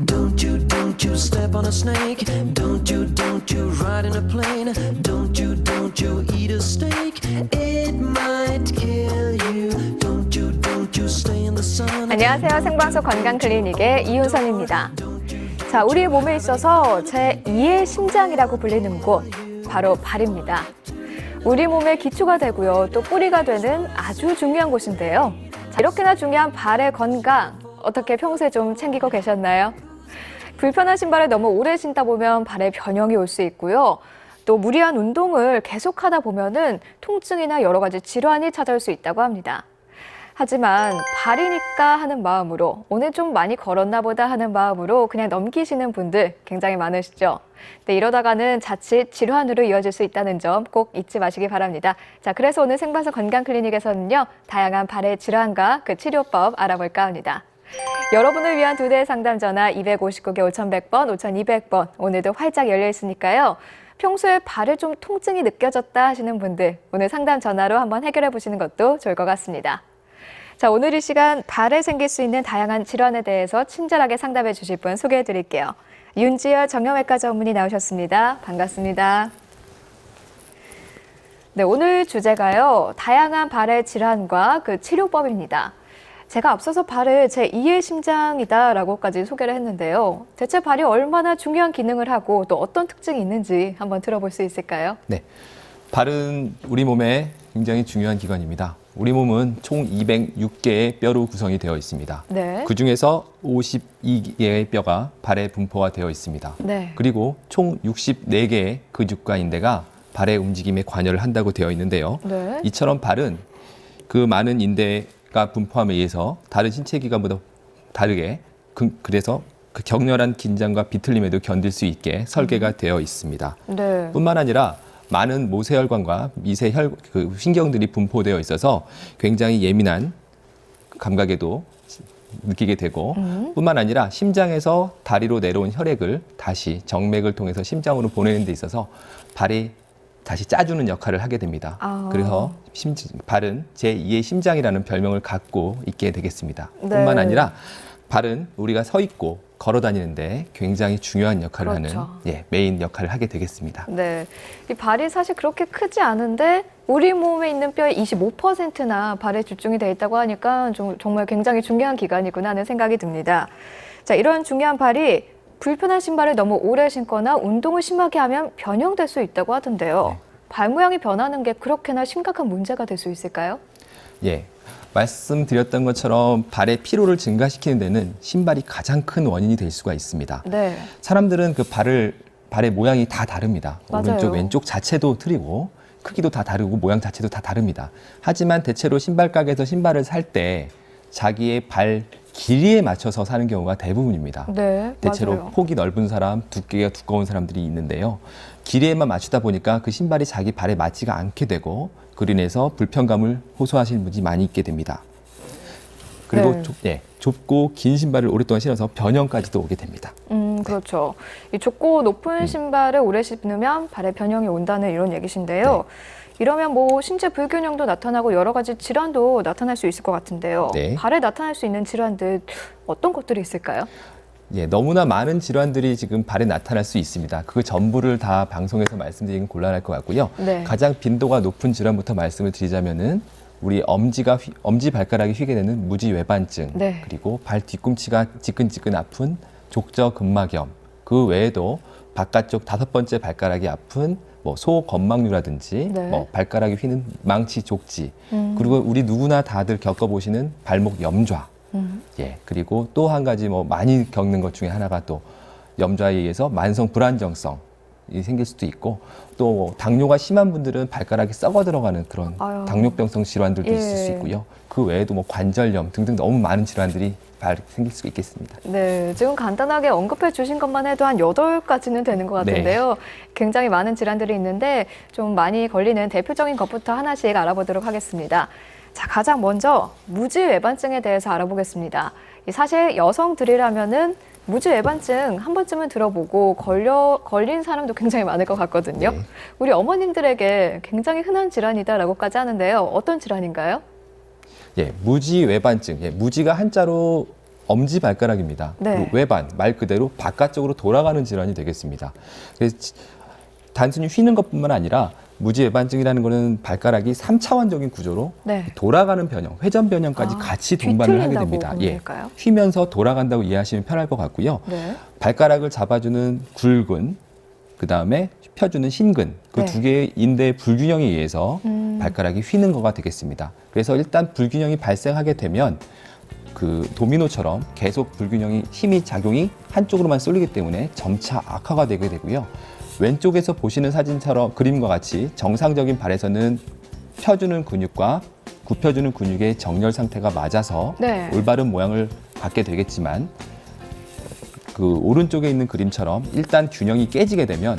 Don't you step on a snake. Don't you ride in a plane. Don't you eat a steak. It might kill you. Don't you stay in the sun. 안녕하세요. 생방송 건강클리닉의 이윤선입니다. 자, 우리 몸에 있어서 제2의 심장이라고 불리는 곳, 바로 발입니다. 우리 몸의 기초가 되고요, 또 뿌리가 되는 아주 중요한 곳인데요. 자, 이렇게나 중요한 발의 건강, 어떻게 평소에 좀 챙기고 계셨나요? 불편한 신발을 너무 오래 신다 보면 발에 변형이 올 수 있고요. 또 무리한 운동을 계속하다 보면은 통증이나 여러 가지 질환이 찾아올 수 있다고 합니다. 하지만 발이니까 하는 마음으로, 오늘 좀 많이 걸었나 보다 하는 마음으로 그냥 넘기시는 분들 굉장히 많으시죠? 네, 이러다가는 자칫 질환으로 이어질 수 있다는 점 꼭 잊지 마시기 바랍니다. 자, 그래서 오늘 생방송 건강클리닉에서는요, 다양한 발의 질환과 그 치료법 알아볼까 합니다. 여러분을 위한 2대 상담 전화 259개 5100번, 5200번 오늘도 활짝 열려 있으니까요. 평소에 발에 좀 통증이 느껴졌다 하시는 분들 오늘 상담 전화로 한번 해결해 보시는 것도 좋을 것 같습니다. 자, 오늘 이 시간 발에 생길 수 있는 다양한 질환에 대해서 친절하게 상담해 주실 분 소개해 드릴게요. 윤지열 정형외과 전문의 나오셨습니다. 반갑습니다. 네, 오늘 주제가요, 다양한 발의 질환과 그 치료법입니다. 제가 앞서서 발을 제2의 심장이다라고까지 소개를 했는데요. 대체 발이 얼마나 중요한 기능을 하고 또 어떤 특징이 있는지 한번 들어볼 수 있을까요? 네, 발은 우리 몸의 굉장히 중요한 기관입니다. 우리 몸은 총 206개의 뼈로 구성이 되어 있습니다. 네. 그중에서 52개의 뼈가 발에 분포가 되어 있습니다. 네. 그리고 총 64개의 근육과 인대가 발의 움직임에 관여를 한다고 되어 있는데요. 네. 이처럼 발은 그 많은 인대가 분포함에 의해서 다른 신체 기관보다 다르게 그래서 그 격렬한 긴장과 비틀림에도 견딜 수 있게 설계가 되어 있습니다. 네. 뿐만 아니라 많은 모세혈관과 그 신경들이 분포되어 있어서 굉장히 예민한 감각에도 느끼게 되고 뿐만 아니라 심장에서 다리로 내려온 혈액을 다시 정맥을 통해서 심장으로 보내는 데 있어서 발이 다시 짜주는 역할을 하게 됩니다. 그래서 발은 제2의 심장이라는 별명을 갖고 있게 되겠습니다. 네. 뿐만 아니라 발은 우리가 서 있고 걸어 다니는데 굉장히 중요한 역할을 그렇죠. 하는 메인 역할을 하게 되겠습니다. 네, 이 발이 사실 그렇게 크지 않은데 우리 몸에 있는 뼈의 25%나 발에 집중이 돼 있다고 하니까 정말 굉장히 중요한 기관이구나 하는 생각이 듭니다. 자, 이런 중요한 발이 불편한 신발을 너무 오래 신거나 운동을 심하게 하면 변형될 수 있다고 하던데요. 네. 발 모양이 변하는 게 그렇게나 심각한 문제가 될 수 있을까요? 예, 말씀드렸던 것처럼 발의 피로를 증가시키는 데는 신발이 가장 큰 원인이 될 수가 있습니다. 네. 사람들은 그 발의 모양이 다 다릅니다. 맞아요. 오른쪽, 왼쪽 자체도 틀리고 크기도 다 다르고 모양 자체도 다 다릅니다. 하지만 대체로 신발 가게에서 신발을 살 때 자기의 발 길이에 맞춰서 사는 경우가 대부분입니다. 네, 대체로 맞아요. 폭이 넓은 사람, 두께가 두꺼운 사람들이 있는데요. 길이에만 맞추다 보니까 그 신발이 자기 발에 맞지가 않게 되고 그로 인해서 불편감을 호소하시는 분이 많이 있게 됩니다. 그리고 네. 좁고 긴 신발을 오랫동안 신어서 변형까지도 오게 됩니다. 그렇죠. 이 좁고 높은 신발을 오래 신으면 발에 변형이 온다는 이런 얘기신데요. 이러면 뭐 신체 불균형도 나타나고 여러 가지 질환도 나타날 수 있을 것 같은데요. 네. 발에 나타날 수 있는 질환들 어떤 것들이 있을까요? 예, 너무나 많은 질환들이 지금 발에 나타날 수 있습니다. 그 전부를 다 방송에서 말씀드리긴 곤란할 것 같고요. 네. 가장 빈도가 높은 질환부터 말씀을 드리자면은 우리 엄지 발가락이 휘게 되는 무지외반증, 네. 그리고 발 뒤꿈치가 지끈지끈 아픈 족저근막염, 그 외에도 바깥쪽 5번째 발가락이 아픈 뭐 소건막류라든지 네. 뭐 발가락이 휘는 망치 족지, 그리고 우리 누구나 다들 겪어보시는 발목 염좌, 예, 그리고 또 한 가지 뭐 많이 겪는 것 중에 하나가 또 염좌에 의해서 만성 불안정성이 생길 수도 있고 또 뭐 당뇨가 심한 분들은 발가락이 썩어 들어가는 그런 아유. 당뇨병성 질환들도 예. 있을 수 있고요. 그 외에도 뭐 관절염 등등 너무 많은 질환들이 생길 수 있겠습니다. 네, 지금 간단하게 언급해 주신 것만 해도 한 8가지는 되는 것 같은데요. 굉장히 많은 질환들이 있는데 좀 많이 걸리는 대표적인 것부터 하나씩 알아보도록 하겠습니다. 자, 가장 먼저 무지외반증에 대해서 알아보겠습니다. 사실 여성들이라면은 무지외반증 한 번쯤은 들어보고 걸린 사람도 굉장히 많을 것 같거든요. 우리 어머님들에게 굉장히 흔한 질환이다라고까지 하는데요. 어떤 질환인가요? 예, 무지 외반증. 예, 무지가 한자로 엄지발가락입니다. 네. 외반, 말 그대로 바깥쪽으로 돌아가는 질환이 되겠습니다. 그래서 단순히 휘는 것뿐만 아니라 무지 외반증이라는 거는 발가락이 3차원적인 구조로 네. 돌아가는 변형, 회전 변형까지 아, 같이 동반을 하게 뒤틀린다고 됩니다. 보면 예, 될까요? 휘면서 돌아간다고 이해하시면 편할 것 같고요. 네. 발가락을 잡아주는 굴근, 그 다음에 펴주는 신근, 그 네. 두 개의 인대의 불균형에 의해서 발가락이 휘는 거가 되겠습니다. 그래서 일단 불균형이 발생하게 되면 그 도미노처럼 계속 불균형이 힘이 작용이 한쪽으로만 쏠리기 때문에 점차 악화가 되게 되고요. 왼쪽에서 보시는 사진처럼 그림과 같이 정상적인 발에서는 펴주는 근육과 굽혀주는 근육의 정렬 상태가 맞아서 네. 올바른 모양을 갖게 되겠지만 그 오른쪽에 있는 그림처럼 일단 균형이 깨지게 되면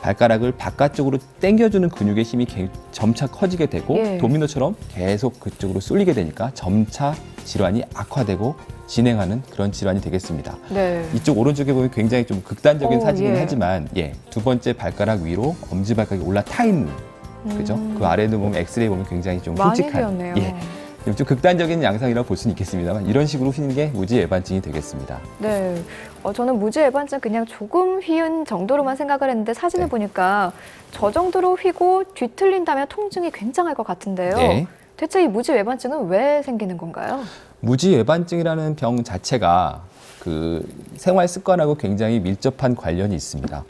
발가락을 바깥쪽으로 당겨주는 근육의 힘이 점차 커지게 되고 예. 도미노처럼 계속 그쪽으로 쏠리게 되니까 점차 질환이 악화되고 진행하는 그런 질환이 되겠습니다. 네. 이쪽 오른쪽에 보면 굉장히 좀 극단적인 사진이긴 예. 하지만 예, 두 번째 발가락 위로 엄지발가락이 올라타 있는 그죠? 그 아래도 보면 엑스레이 보면 굉장히 좀 많이 굵직한 휘었네요. 예, 좀 극단적인 양상이라고 볼 수는 있겠습니다만 이런 식으로 휘는 게 무지 외반증이 되겠습니다. 네. 저는 무지 외반증 그냥 조금 휘은 정도로만 생각을 했는데 사진을 네. 보니까 저 정도로 휘고 뒤틀린다면 통증이 굉장할 것 같은데요. 네. 대체 이 무지 외반증은 왜 생기는 건가요? 무지 외반증이라는 병 자체가 그 생활 습관하고 굉장히 밀접한 관련이 있습니다.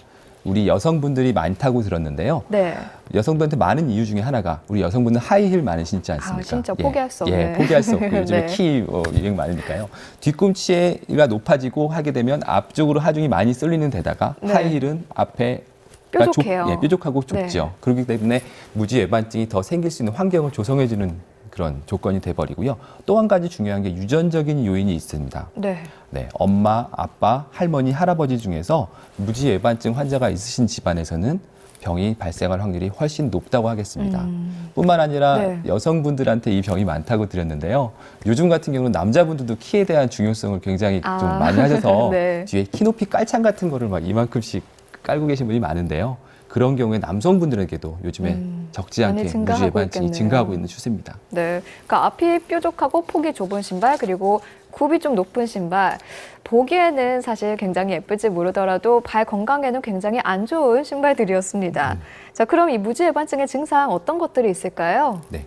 우리 여성분들이 많다고 들었는데요. 네. 여성분한테 많은 이유 중에 하나가 우리 여성분은 하이힐 많이 신지 않습니까? 진짜 포기할 수 예, 없는. 포기할 수 없고 요즘에 네. 키 유행 많으니까요. 뒤꿈치가 높아지고 하게 되면 앞쪽으로 하중이 많이 쏠리는 데다가 네. 하이힐은 앞에 뾰족해요. 예, 뾰족하고 좁죠. 네. 그렇기 때문에 무지 외반증이 더 생길 수 있는 환경을 조성해주는 그런 조건이 돼버리고요. 또 한 가지 중요한 게 유전적인 요인이 있습니다. 네. 네, 엄마, 아빠, 할머니, 할아버지 중에서 무지 외반증 환자가 있으신 집안에서는 병이 발생할 확률이 훨씬 높다고 하겠습니다. 뿐만 아니라 네. 여성분들한테 이 병이 많다고 드렸는데요. 요즘 같은 경우는 남자분들도 키에 대한 중요성을 굉장히 좀 많이 하셔서 네. 뒤에 키높이 깔창 같은 거를 막 이만큼씩 깔고 계신 분이 많은데요. 그런 경우에 남성분들에게도 요즘에 적지 많이 않게 무지 증가하고 외반증이 있겠네요. 증가하고 있는 추세입니다. 네. 그러니까 앞이 뾰족하고 폭이 좁은 신발 그리고 굽이 좀 높은 신발 보기에는 사실 굉장히 예쁠지 모르더라도 발 건강에는 굉장히 안 좋은 신발들이었습니다. 자, 그럼 이 무지 외반증의 증상 어떤 것들이 있을까요? 네.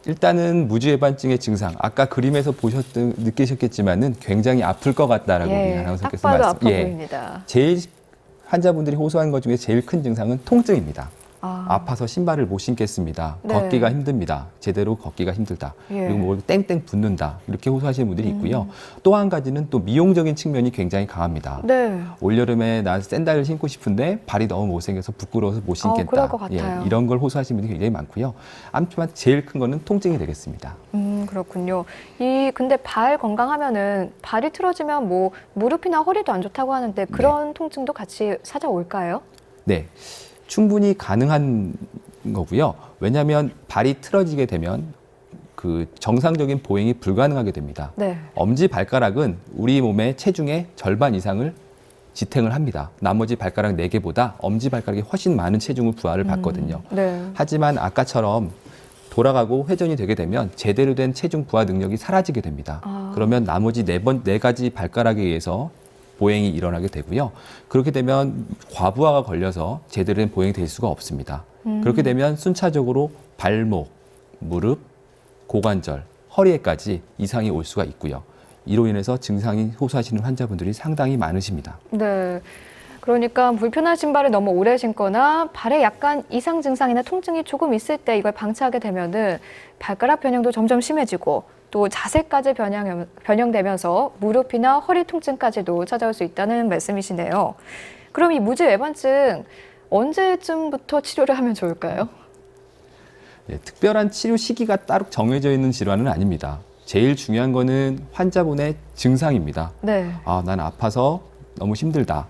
일단은 무지 외반증의 증상, 아까 그림에서 느끼셨겠지만은 굉장히 아플 것 같다라고 우리 딱 아나운서께서 봐도 아파 예. 보입니다. 제일 환자분들이 호소하는 것 중에 제일 큰 증상은 통증입니다. 아파서 신발을 못 신겠습니다. 네. 걷기가 힘듭니다. 제대로 걷기가 힘들다. 예. 그리고 뭐 땡땡 붓는다. 이렇게 호소하시는 분들이 있고요. 또 한 가지는 또 미용적인 측면이 굉장히 강합니다. 네. 올여름에 나 샌들을 신고 싶은데 발이 너무 못생겨서 부끄러워서 못 신겠다. 그럴 것 같아요. 예, 이런 걸 호소하시는 분들이 굉장히 많고요. 아무튼 제일 큰 거는 통증이 되겠습니다. 그렇군요. 근데 발 건강하면은 발이 틀어지면 뭐 무릎이나 허리도 안 좋다고 하는데 그런 통증도 같이 찾아올까요? 네. 충분히 가능한 거고요. 왜냐하면 발이 틀어지게 되면 그 정상적인 보행이 불가능하게 됩니다. 네. 엄지 발가락은 우리 몸의 체중의 절반 이상을 지탱을 합니다. 나머지 발가락 4개보다 엄지 발가락이 훨씬 많은 체중을 부하를 받거든요. 네. 하지만 아까처럼 돌아가고 회전이 되게 되면 제대로 된 체중 부하 능력이 사라지게 됩니다. 그러면 나머지 4가지 발가락에 의해서 보행이 일어나게 되고요. 그렇게 되면 과부하가 걸려서 제대로 된 보행이 될 수가 없습니다. 그렇게 되면 순차적으로 발목, 무릎, 고관절, 허리에까지 이상이 올 수가 있고요. 이로 인해서 증상이 호소하시는 환자분들이 상당히 많으십니다. 네. 그러니까 불편한 신발을 너무 오래 신거나 발에 약간 이상 증상이나 통증이 조금 있을 때 이걸 방치하게 되면은 발가락 변형도 점점 심해지고 또 자세까지 변형되면서 무릎이나 허리 통증까지도 찾아올 수 있다는 말씀이시네요. 그럼 이 무지 외반증 언제쯤부터 치료를 하면 좋을까요? 네, 특별한 치료 시기가 따로 정해져 있는 질환은 아닙니다. 제일 중요한 거는 환자분의 증상입니다. 네. 난 아파서 너무 힘들다.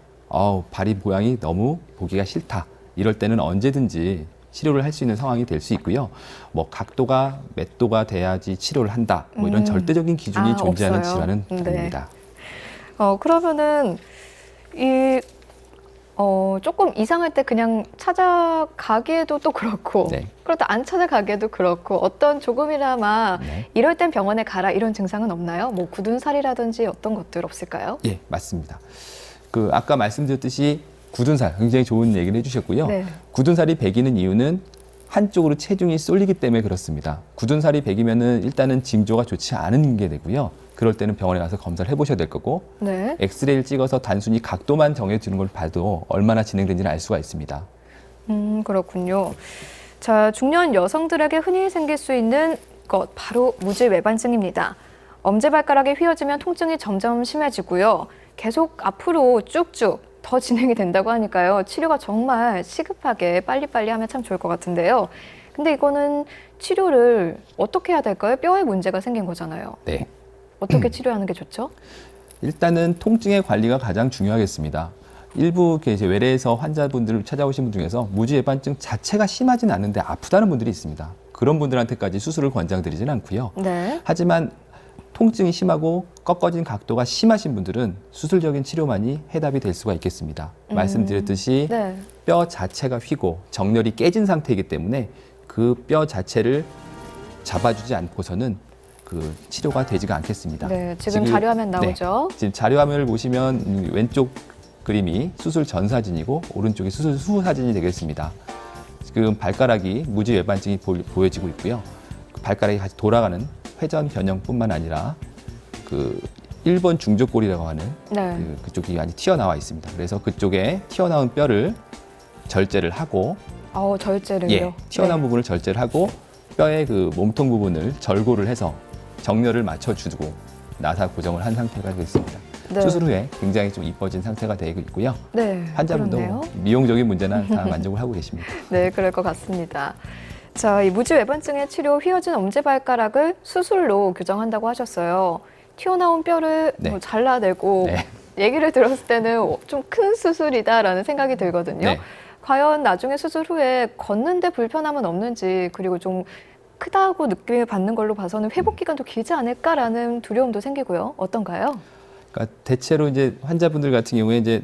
발이 모양이 너무 보기가 싫다. 이럴 때는 언제든지 치료를 할 수 있는 상황이 될 수 있고요. 뭐 각도가 몇 도가 돼야지 치료를 한다. 뭐 이런 절대적인 기준이 존재하는 없어요. 질환은 네. 아닙니다. 그러면은 이 조금 이상할 때 그냥 찾아가기에도 또 그렇고 네. 그렇다 안 찾아가기에도 그렇고 어떤 조금이나마 네. 이럴 땐 병원에 가라 이런 증상은 없나요? 뭐 굳은 살이라든지 어떤 것들 없을까요? 예, 맞습니다. 아까 말씀드렸듯이 굳은 살 굉장히 좋은 얘기를 해주셨고요. 네. 굳은 살이 배기는 이유는 한쪽으로 체중이 쏠리기 때문에 그렇습니다. 굳은 살이 배기면은 일단은 징조가 좋지 않은 게 되고요. 그럴 때는 병원에 가서 검사를 해보셔야 될 거고, 네. 엑스레이를 찍어서 단순히 각도만 정해주는 걸 봐도 얼마나 진행된지는 알 수가 있습니다. 그렇군요. 자, 중년 여성들에게 흔히 생길 수 있는 것 바로 무지외반증입니다. 엄지발가락이 휘어지면 통증이 점점 심해지고요. 계속 앞으로 쭉쭉 더 진행이 된다고 하니까요. 치료가 정말 시급하게 빨리빨리 하면 참 좋을 것 같은데요. 근데 이거는 치료를 어떻게 해야 될까요? 뼈에 문제가 생긴 거잖아요. 네. 어떻게 치료하는 게 좋죠? 일단은 통증의 관리가 가장 중요하겠습니다. 일부 이제 외래에서 환자분들 찾아오신 분 중에서 무지외반증 자체가 심하진 않은데 아프다는 분들이 있습니다. 그런 분들한테까지 수술을 권장드리진 않고요. 네. 하지만 통증이 심하고 꺾어진 각도가 심하신 분들은 수술적인 치료만이 해답이 될 수가 있겠습니다. 말씀드렸듯이 네. 뼈 자체가 휘고 정렬이 깨진 상태이기 때문에 그 뼈 자체를 잡아주지 않고서는 그 치료가 되지가 않겠습니다. 네, 지금 자료화면 나오죠? 네, 지금 자료화면을 보시면 왼쪽 그림이 수술 전 사진이고 오른쪽이 수술 후 사진이 되겠습니다. 지금 발가락이 무지외반증이 보여지고 있고요. 그 발가락이 같이 돌아가는 회전 변형뿐만 아니라 그 1번 중족골이라고 하는 네. 그쪽이 많이 튀어나와 있습니다. 그래서 그쪽에 튀어나온 뼈를 절제를 하고 절제를요? 예, 튀어나온 네. 부분을 절제를 하고 뼈의 그 몸통 부분을 절골을 해서 정렬을 맞춰주고 나사 고정을 한 상태가 되겠습니다. 네. 수술 후에 굉장히 좀 이뻐진 상태가 되고 있고요. 네, 환자분도 그렇네요. 미용적인 문제나 다 만족을 하고 계십니다. 네, 그럴 것 같습니다. 자, 이 무지외반증의 치료 휘어진 엄지발가락을 수술로 교정한다고 하셨어요. 튀어나온 뼈를 네. 뭐 잘라내고 네. 얘기를 들었을 때는 좀 큰 수술이다라는 생각이 들거든요. 네. 과연 나중에 수술 후에 걷는데 불편함은 없는지 그리고 좀 크다고 느낌을 받는 걸로 봐서는 회복 기간도 길지 않을까라는 두려움도 생기고요. 어떤가요? 그러니까 대체로 이제 환자분들 같은 경우에 이제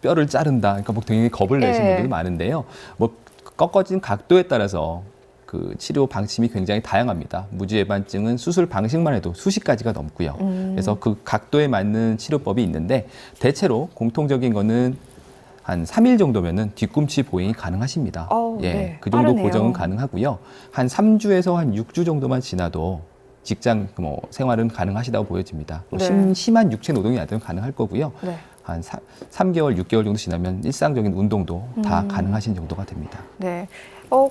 뼈를 자른다, 그러니까 뭐 굉장히 겁을 내시는 네. 분들도 많은데요. 뭐 꺾어진 각도에 따라서 그 치료 방침이 굉장히 다양합니다. 무지외반증은 수술 방식만 해도 수십 가지가 넘고요. 그래서 그 각도에 맞는 치료법이 있는데 대체로 공통적인 거는 한 3일 정도면은 뒤꿈치 보행이 가능하십니다. 예, 네. 그 정도 빠르네요. 고정은 가능하고요. 한 3주에서 한 6주 정도만 지나도 직장 뭐 생활은 가능하시다고 보여집니다. 네. 심한 육체 노동이 안 되면 가능할 거고요. 네. 한 3개월, 6개월 정도 지나면 일상적인 운동도 다 가능하신 정도가 됩니다. 네.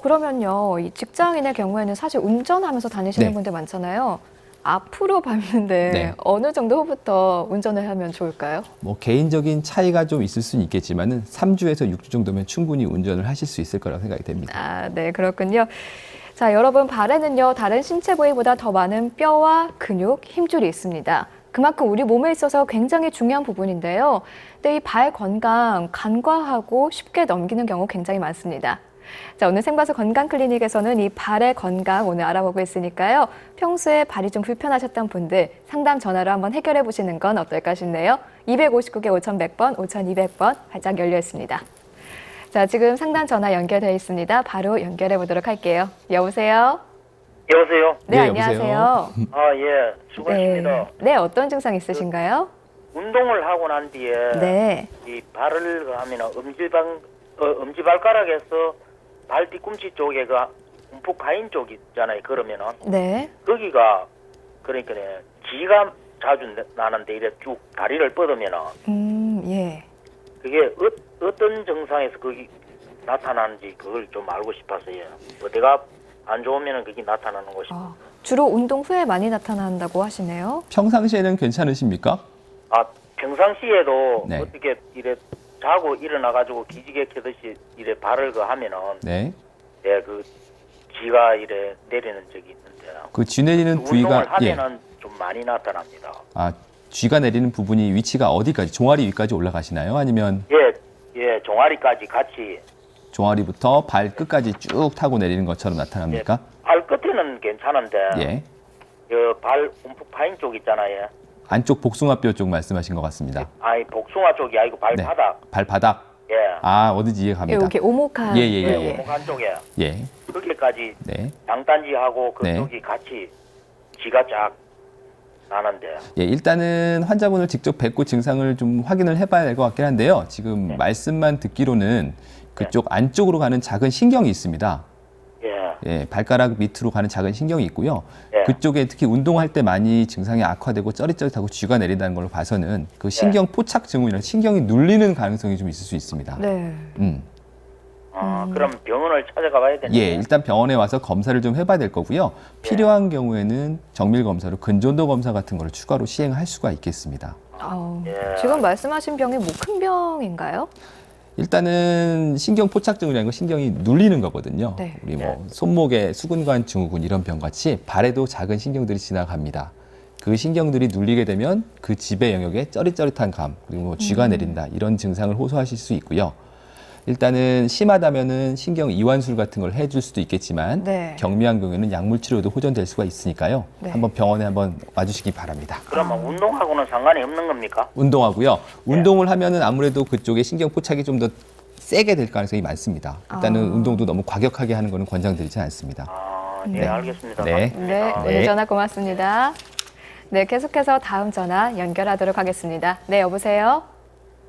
그러면요. 이 직장인의 경우에는 사실 운전하면서 다니시는 네. 분들 많잖아요. 앞으로 밟는데 네. 어느 정도 후부터 운전을 하면 좋을까요? 뭐 개인적인 차이가 좀 있을 수는 있겠지만은 3주에서 6주 정도면 충분히 운전을 하실 수 있을 거라고 생각이 됩니다. 아, 네, 그렇군요. 자, 여러분, 발에는요, 다른 신체 부위보다 더 많은 뼈와 근육, 힘줄이 있습니다. 그만큼 우리 몸에 있어서 굉장히 중요한 부분인데요. 근데 이 발 건강 간과하고 쉽게 넘기는 경우 굉장히 많습니다. 자, 오늘 생바스 건강클리닉에서는 이 발의 건강 오늘 알아보고 있으니까요. 평소에 발이 좀 불편하셨던 분들 상담 전화로 한번 해결해 보시는 건 어떨까 싶네요. 259개 5100번, 5200번 활짝 열려 있습니다. 자, 지금 상담 전화 연결되어 있습니다. 바로 연결해 보도록 할게요. 여보세요? 여보세요? 네, 네, 안녕하세요. 아, 예. 수고하십니다. 네, 어떤 증상 있으신가요? 운동을 하고 난 뒤에 네. 이 발을 하면 엄지발가락에서 발 뒤꿈치 쪽에 그 움푹 파인 쪽 있잖아요. 그러면은 네. 거기가 그러니까 지가 자주 나는데 이래 쭉 다리를 뻗으면은 예. 그게 어떤 증상에서 거기 나타나는지 그걸 좀 알고 싶어서요. 어디가 안 좋으면은 그게 나타나는 것이. 주로 운동 후에 많이 나타난다고 하시네요. 평상시에는 괜찮으십니까? 아, 평상시에도 네. 어떻게 이래 자고 일어나가지고 기지개 켜듯이 이래 발을 그 하면은 네. 예, 그 쥐가 이래 내리는 적이 있는데 그 쥐 내리는 운동을 부위가 하면은 좀 많이 나타납니다. 쥐가 내리는 부분이 위치가 어디까지? 종아리 위까지 올라가시나요? 아니면 예, 종아리까지 같이. 종아리부터 발 끝까지 쭉 타고 내리는 것처럼 나타납니까? 발 끝에는 괜찮은데 예. 발 움푹 파인 쪽 있잖아요. 안쪽 복숭아뼈 쪽 말씀하신 것 같습니다. 아니 복숭아 쪽이 아니고 발바닥. 발바닥. 예. 아, 어딘지 이해갑니다. 이렇게 오목한. 예, 예, 예, 예. 오목한 쪽에 예. 거기까지 네. 장단지하고 네. 그쪽이 같이 지가 쫙 나는데. 예, 일단은 환자분을 직접 뵙고 증상을 좀 확인을 해봐야 될 것 같긴 한데요. 지금 말씀만 듣기로는 그쪽 안쪽으로 가는 작은 신경이 있습니다. 예. 예, 발가락 밑으로 가는 작은 신경이 있고요. 예. 그쪽에 특히 운동할 때 많이 증상이 악화되고 쩌릿쩌릿하고 쥐가 내린다는 걸로 봐서는 그 신경 포착 증후이나 신경이 눌리는 가능성이 좀 있을 수 있습니다. 네. 그럼 병원을 찾아가 봐야 되나요? 예, 일단 병원에 와서 검사를 좀 해봐야 될 거고요. 필요한 경우에는 정밀 검사로 근전도 검사 같은 걸 추가로 시행할 수가 있겠습니다. 예. 지금 말씀하신 병이 뭐 큰 병인가요? 일단은 신경 포착증이라는 건 신경이 눌리는 거거든요. 네. 우리 뭐 손목에 수근관 증후군 이런 병 같이 발에도 작은 신경들이 지나갑니다. 그 신경들이 눌리게 되면 그 지배 영역에 쩌릿쩌릿한 감 그리고 뭐 쥐가 내린다 이런 증상을 호소하실 수 있고요. 일단은 심하다면은 신경 이완술 같은 걸 해줄 수도 있겠지만 네. 경미한 경우에는 약물 치료도 호전될 수가 있으니까요. 네. 한번 병원에 한번 와주시기 바랍니다. 그러면 운동하고는 상관이 없는 겁니까? 운동하고요. 운동을 하면은 아무래도 그쪽에 신경 포착이 좀 더 세게 될 가능성이 많습니다. 일단은 운동도 너무 과격하게 하는 거는 권장드리지 않습니다. 네, 알겠습니다. 네. 네, 감사합니다. 오늘 전화 고맙습니다. 네, 계속해서 다음 전화 연결하도록 하겠습니다. 네, 여보세요?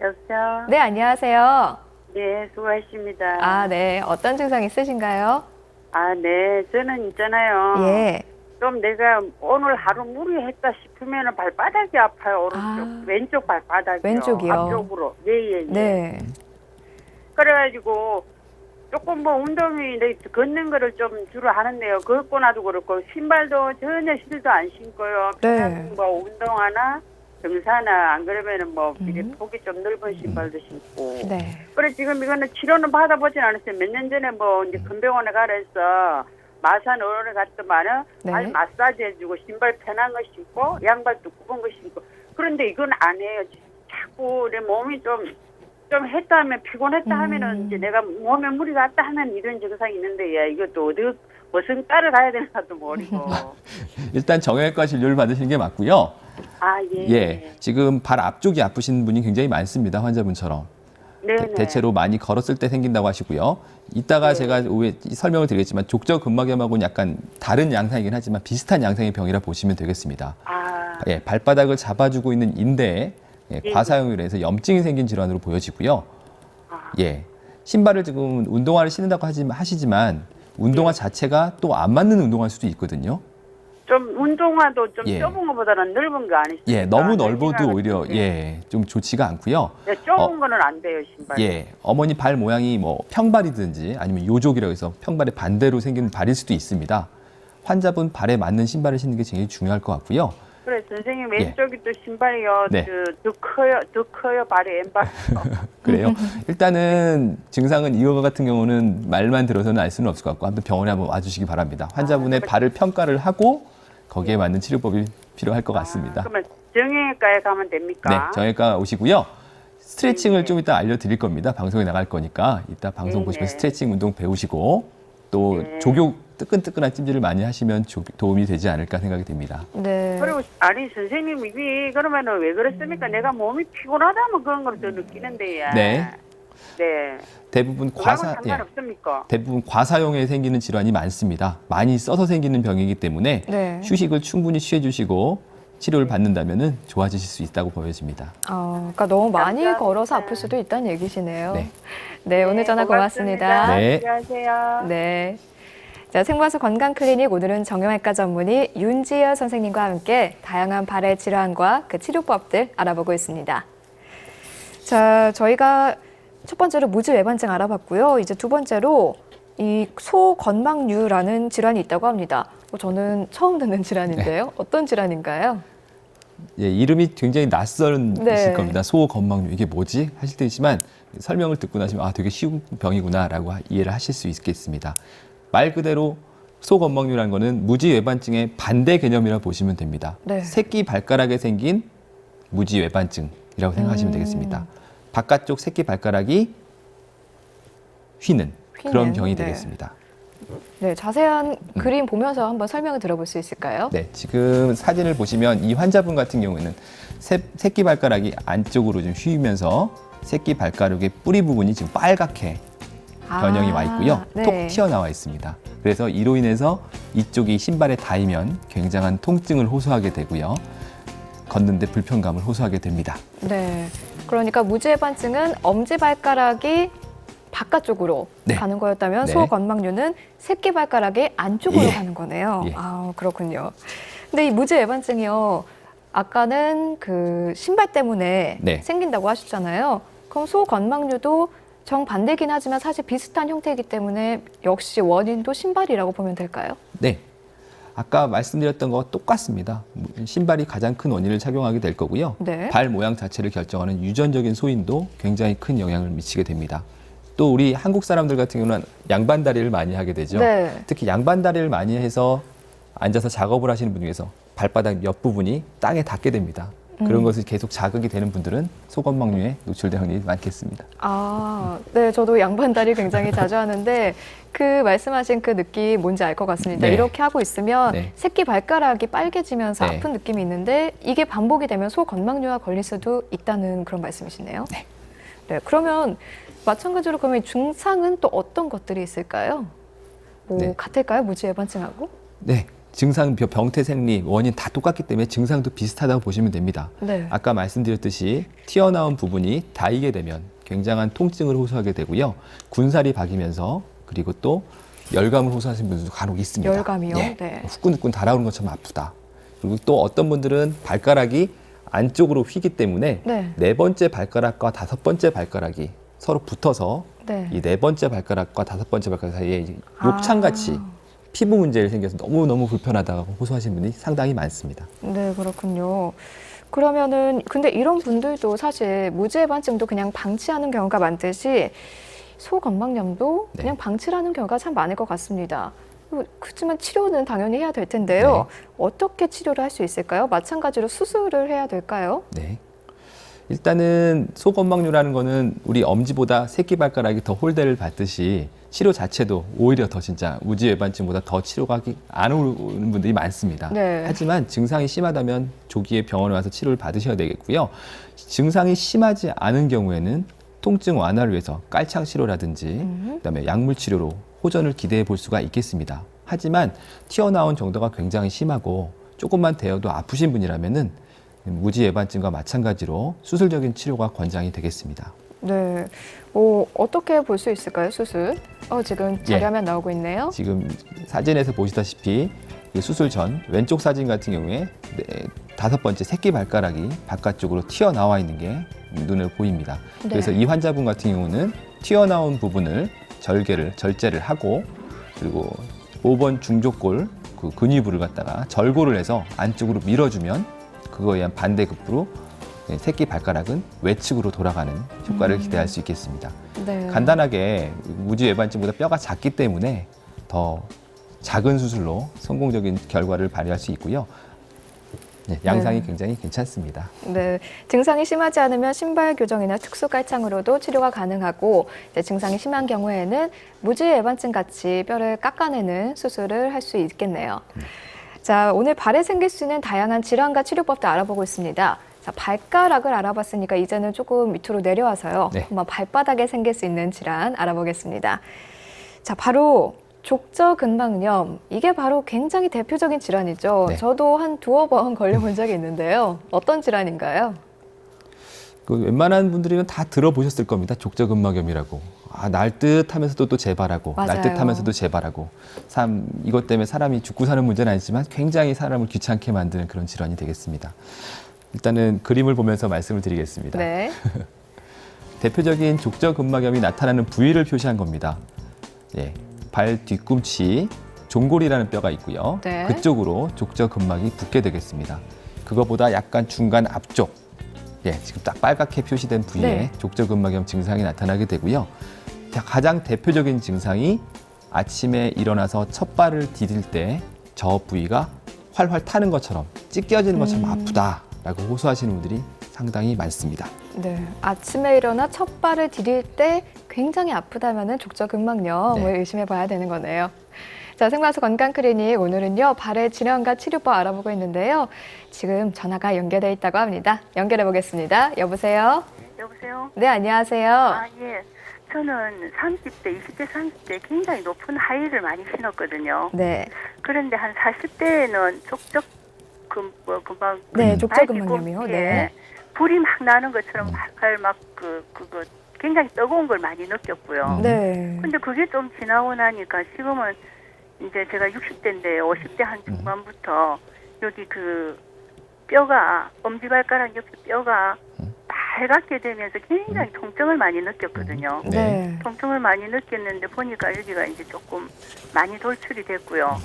여보세요? 네, 안녕하세요. 네, 수고하십니다. 아, 네. 어떤 증상 있으신가요? 아, 네. 저는 있잖아요. 예. 좀 내가 오늘 하루 무리했다 싶으면 발바닥이 아파요. 오른쪽. 아. 왼쪽 발바닥이요. 왼쪽이요? 앞쪽으로. 예, 예, 예. 네. 그래가지고 조금 뭐 운동이 걷는 거를 좀 주로 하는데요. 걷고 나도 그렇고 신발도 전혀 실도 안 신고요. 네. 그냥 뭐 운동하나 등산나 안 그러면은 뭐 이게 폭이 좀 넓은 신발도 신고. 네. 그래 지금 이거는 치료는 받아보진 않았어요. 몇 년 전에 뭐 이제 큰 병원에 가서 마산 의원에 갔더만은 네. 발 마사지 해주고 신발 편한 거 신고 양발 두꺼운 거 신고. 그런데 이건 안 해요. 자꾸 내 몸이 좀 했다 하면 피곤했다 하면은 이제 내가 몸에 무리 갔다 하면 이런 증상이 있는데 야 이것도 어디 무슨 딸을 가야 되나도 모르고. 일단 정형외과 진료를 받으시는 게 맞고요. 아 예. 예, 지금 발 앞쪽이 아프신 분이 굉장히 많습니다. 환자분처럼. 네네. 대체로 많이 걸었을 때 생긴다고 하시고요. 이따가 제가 오후에 설명을 드리겠지만 족저근막염하고는 약간 다른 양상이긴 하지만 비슷한 양상의 병이라 보시면 되겠습니다. 아 예, 발바닥을 잡아주고 있는 인대에 과사용으로 인해서 염증이 생긴 질환으로 보여지고요. 예, 신발을 지금 운동화를 신는다고 하시지만 운동화 자체가 또 안 맞는 운동화일 수도 있거든요. 좀 운동화도 좀 예. 좁은 것보다는 넓은 거 아니십니까? 예, 너무 내 넓어도 생각은 오히려 그게. 예, 좀 좋지가 않고요. 네, 좁은 거는 안 돼요 신발. 예, 어머니 발 모양이 뭐 평발이든지 아니면 요족이라고 해서 평발의 반대로 생긴 발일 수도 있습니다. 환자분 발에 맞는 신발을 신는 게 굉장히 중요할 것 같고요. 그래 선생님 왼쪽이 또 신발이요. 네. 더 커요 발이 왼발. 그래요. 일단은 증상은 이거 같은 경우는 말만 들어서는 알 수는 없을 것 같고 한번 병원에 한번 와주시기 바랍니다. 환자분의 발을 평가를 하고 거기에 맞는 치료법이 필요할 것 같습니다. 그러면 정형외과에 가면 됩니까? 네, 정형외과 오시고요. 스트레칭을 네. 좀 이따 알려드릴 겁니다. 방송에 나갈 거니까 이따 방송 네, 보시면 네. 스트레칭 운동 배우시고 또 네. 조교 뜨끈뜨끈한 찜질을 많이 하시면 도움이 되지 않을까 생각이 됩니다. 네. 그리고 아니 선생님 이게 그러면은 왜 그랬습니까? 내가 몸이 피곤하다면 그런 걸 더 느끼는데. 네. 네. 대부분 그거하고 과사 상관없습니까? 대부분 과사용에 생기는 질환이 많습니다. 많이 써서 생기는 병이기 때문에 네. 휴식을 충분히 취해주시고 치료를 받는다면은 좋아지실 수 있다고 보여집니다. 그러니까 너무 많이 감사합니다. 걸어서 아플 수도 있다는 얘기시네요. 네. 네, 오늘 전화 고맙습니다. 네. 안녕하세요. 네. 자, 생방송 건강클리닉 오늘은 정형외과 전문의 윤지연 선생님과 함께 다양한 발의 질환과 그 치료법들 알아보고 있습니다. 자, 저희가 첫 번째로 무지외반증 알아봤고요. 이제 두 번째로 이 소건막류라는 질환이 있다고 합니다. 저는 처음 듣는 질환인데요. 어떤 질환인가요? 예, 이름이 굉장히 낯설으실 네. 겁니다. 소건막류 이게 뭐지 하실 때지만 설명을 듣고 나시면 아 되게 쉬운 병이구나라고 이해를 하실 수 있겠습니다. 말 그대로 소건막류라는 거는 무지외반증의 반대 개념이라고 보시면 됩니다. 네. 새끼 발가락에 생긴 무지외반증이라고 생각하시면 되겠습니다. 바깥쪽 새끼 발가락이 휘는 그런 병이 네. 되겠습니다. 네, 자세한 그림 보면서 한번 설명을 들어볼 수 있을까요? 네, 지금 사진을 보시면 이 환자분 같은 경우에는 새끼 발가락이 안쪽으로 좀 휘면서 새끼 발가락의 뿌리 부분이 지금 빨갛게 변형이 와 있고요. 네. 톡 튀어나와 있습니다. 그래서 이로 인해서 이쪽이 신발에 닿으면 굉장한 통증을 호소하게 되고요. 걷는데 불편감을 호소하게 됩니다. 네. 그러니까 무지해반증은 엄지발가락이 바깥쪽으로 네. 가는 거였다면 네. 소건망류는 새끼 발가락이 안쪽으로 예. 가는 거네요. 예. 아, 그렇군요. 근데 이 무지해반증이요. 아까는 그 신발 때문에 네. 생긴다고 하셨잖아요. 그럼 소건망류도 정반대긴 하지만 사실 비슷한 형태이기 때문에 역시 원인도 신발이라고 보면 될까요? 네. 아까 말씀드렸던 거와 똑같습니다. 신발이 가장 큰 원인을 착용하게 될 거고요. 네. 발 모양 자체를 결정하는 유전적인 소인도 굉장히 큰 영향을 미치게 됩니다. 또 우리 한국 사람들 같은 경우는 양반다리를 많이 하게 되죠. 네. 특히 양반다리를 많이 해서 앉아서 작업을 하시는 분 중에서 발바닥 옆 부분이 땅에 닿게 됩니다. 그런 것이 계속 자극이 되는 분들은 소건망류에 노출될 확률이 많겠습니다. 아, 네, 저도 양반다리 굉장히 자주 하는데 그 말씀하신 그 느낌 뭔지 알 것 같습니다. 네. 이렇게 하고 있으면 네. 새끼 발가락이 빨개지면서 네. 아픈 느낌이 있는데 이게 반복이 되면 소건망류가 걸릴 수도 있다는 그런 말씀이시네요. 네. 네, 그러면 마찬가지로 그러면 증상은 또 어떤 것들이 있을까요? 뭐 네. 같을까요? 무지해반증하고? 네. 증상, 병태 생리, 원인 다 똑같기 때문에 증상도 비슷하다고 보시면 됩니다. 네. 아까 말씀드렸듯이 튀어나온 부분이 닿이게 되면 굉장한 통증을 호소하게 되고요. 군살이 박이면서 그리고 또 열감을 호소하시는 분들도 간혹 있습니다. 열감이요? 예. 네. 후끈후끈 달아오는 것처럼 아프다. 그리고 또 어떤 분들은 발가락이 안쪽으로 휘기 때문에 네. 네 번째 발가락과 다섯 번째 발가락이 서로 붙어서 네. 이 네 번째 발가락과 다섯 번째 발가락 사이에 욕창같이 아. 피부 문제를 생겨서 너무너무 불편하다고 호소하시는 분이 상당히 많습니다. 네, 그렇군요. 그러면은 근데 이런 분들도 사실 무지해반증도 그냥 방치하는 경우가 많듯이 소건망염도 네. 그냥 방치하는 경우가 참 많을 것 같습니다. 그렇지만 치료는 당연히 해야 될 텐데요. 어떻게 치료를 할 수 있을까요? 마찬가지로 수술을 해야 될까요? 네. 일단은 소건망류라는 거는 우리 엄지보다 새끼 발가락이 더 홀대를 받듯이 치료 자체도 오히려 더 진짜 무지외반증보다 더 치료가 안 오는 분들이 많습니다. 네. 하지만 증상이 심하다면 조기에 병원에 와서 치료를 받으셔야 되겠고요. 증상이 심하지 않은 경우에는 통증 완화를 위해서 깔창 치료라든지 그다음에 약물 치료로 호전을 기대해 볼 수가 있겠습니다. 하지만 튀어나온 정도가 굉장히 심하고 조금만 데어도 아프신 분이라면은 무지외반증과 마찬가지로 수술적인 치료가 권장이 되겠습니다. 네. 어떻게 볼 수 있을까요, 수술? 지금 자료화면 나오고 있네요. 지금 사진에서 보시다시피 이 수술 전 왼쪽 사진 같은 경우에 다섯 번째 새끼 발가락이 바깥쪽으로 튀어나와 있는 게 눈에 보입니다. 네. 그래서 이 환자분 같은 경우는 튀어나온 부분을 절제를 하고 그리고 5번 중족골 그 근위부를 갖다가 절골을 해서 안쪽으로 밀어주면 그거에 의한 반대급부로 새끼 발가락은 외측으로 돌아가는 효과를 기대할 수 있겠습니다. 네. 간단하게 무지외반증보다 뼈가 작기 때문에 더 작은 수술로 성공적인 결과를 발휘할 수 있고요. 양상이 굉장히 괜찮습니다. 네, 증상이 심하지 않으면 신발 교정이나 특수 깔창으로도 치료가 가능하고 증상이 심한 경우에는 무지외반증 같이 뼈를 깎아내는 수술을 할 수 있겠네요. 자, 오늘 발에 생길 수 있는 다양한 질환과 치료법도 알아보고 있습니다. 자, 발가락을 알아봤으니까 이제는 조금 밑으로 내려와서요. 네. 한번 발바닥에 생길 수 있는 질환 알아보겠습니다. 자, 바로 족저근막염. 이게 바로 굉장히 대표적인 질환이죠. 네. 저도 한 두어 번 걸려본 적이 있는데요. 어떤 질환인가요? 그 웬만한 분들은 다 들어보셨을 겁니다. 족저근막염이라고. 날 듯하면서도 또 재발하고, 맞아요. 날 듯하면서도 재발하고. 참 이것 때문에 사람이 죽고 사는 문제는 아니지만 굉장히 사람을 귀찮게 만드는 그런 질환이 되겠습니다. 일단은 그림을 보면서 말씀을 드리겠습니다. 네. 대표적인 족저근막염이 나타나는 부위를 표시한 겁니다. 예, 발 뒤꿈치 종골이라는 뼈가 있고요. 네. 그쪽으로 족저근막이 붙게 되겠습니다. 그거보다 약간 중간 앞쪽, 지금 딱 빨갛게 표시된 부위에 네. 족저근막염 증상이 나타나게 되고요. 가장 대표적인 증상이 아침에 일어나서 첫 발을 디딜 때 저 부위가 활활 타는 것처럼 찢겨지는 것처럼 아프다라고 호소하시는 분들이 상당히 많습니다. 네. 아침에 일어나 첫 발을 디딜 때 굉장히 아프다면은 족저근막염을 네. 의심해 봐야 되는 거네요. 자, 생방송 건강클리닉 오늘은요 발의 질환과 치료법 알아보고 있는데요. 지금 전화가 연결돼 있다고 합니다. 연결해 보겠습니다. 여보세요. 여보세요? 네, 안녕하세요. 아, 예. 저는 30대, 20대, 30대 굉장히 높은 하이힐을 많이 신었거든요. 네, 그런데 한 40대에는 금방 네, 족저근막염이요. 발뒤꿈치에 네, 불이 막 나는 것처럼 팔 막 그거 굉장히 뜨거운 걸 많이 느꼈고요. 네, 근데 그게 좀 지나고 나니까 지금은 이제 제가 60대인데 50대 한 중반부터 여기 그 뼈가 엄지발가락 옆에 뼈가 빨갛게 되면서 굉장히 통증을 많이 느꼈거든요. 네, 통증을 많이 느꼈는데 보니까 여기가 이제 조금 많이 돌출이 됐고요.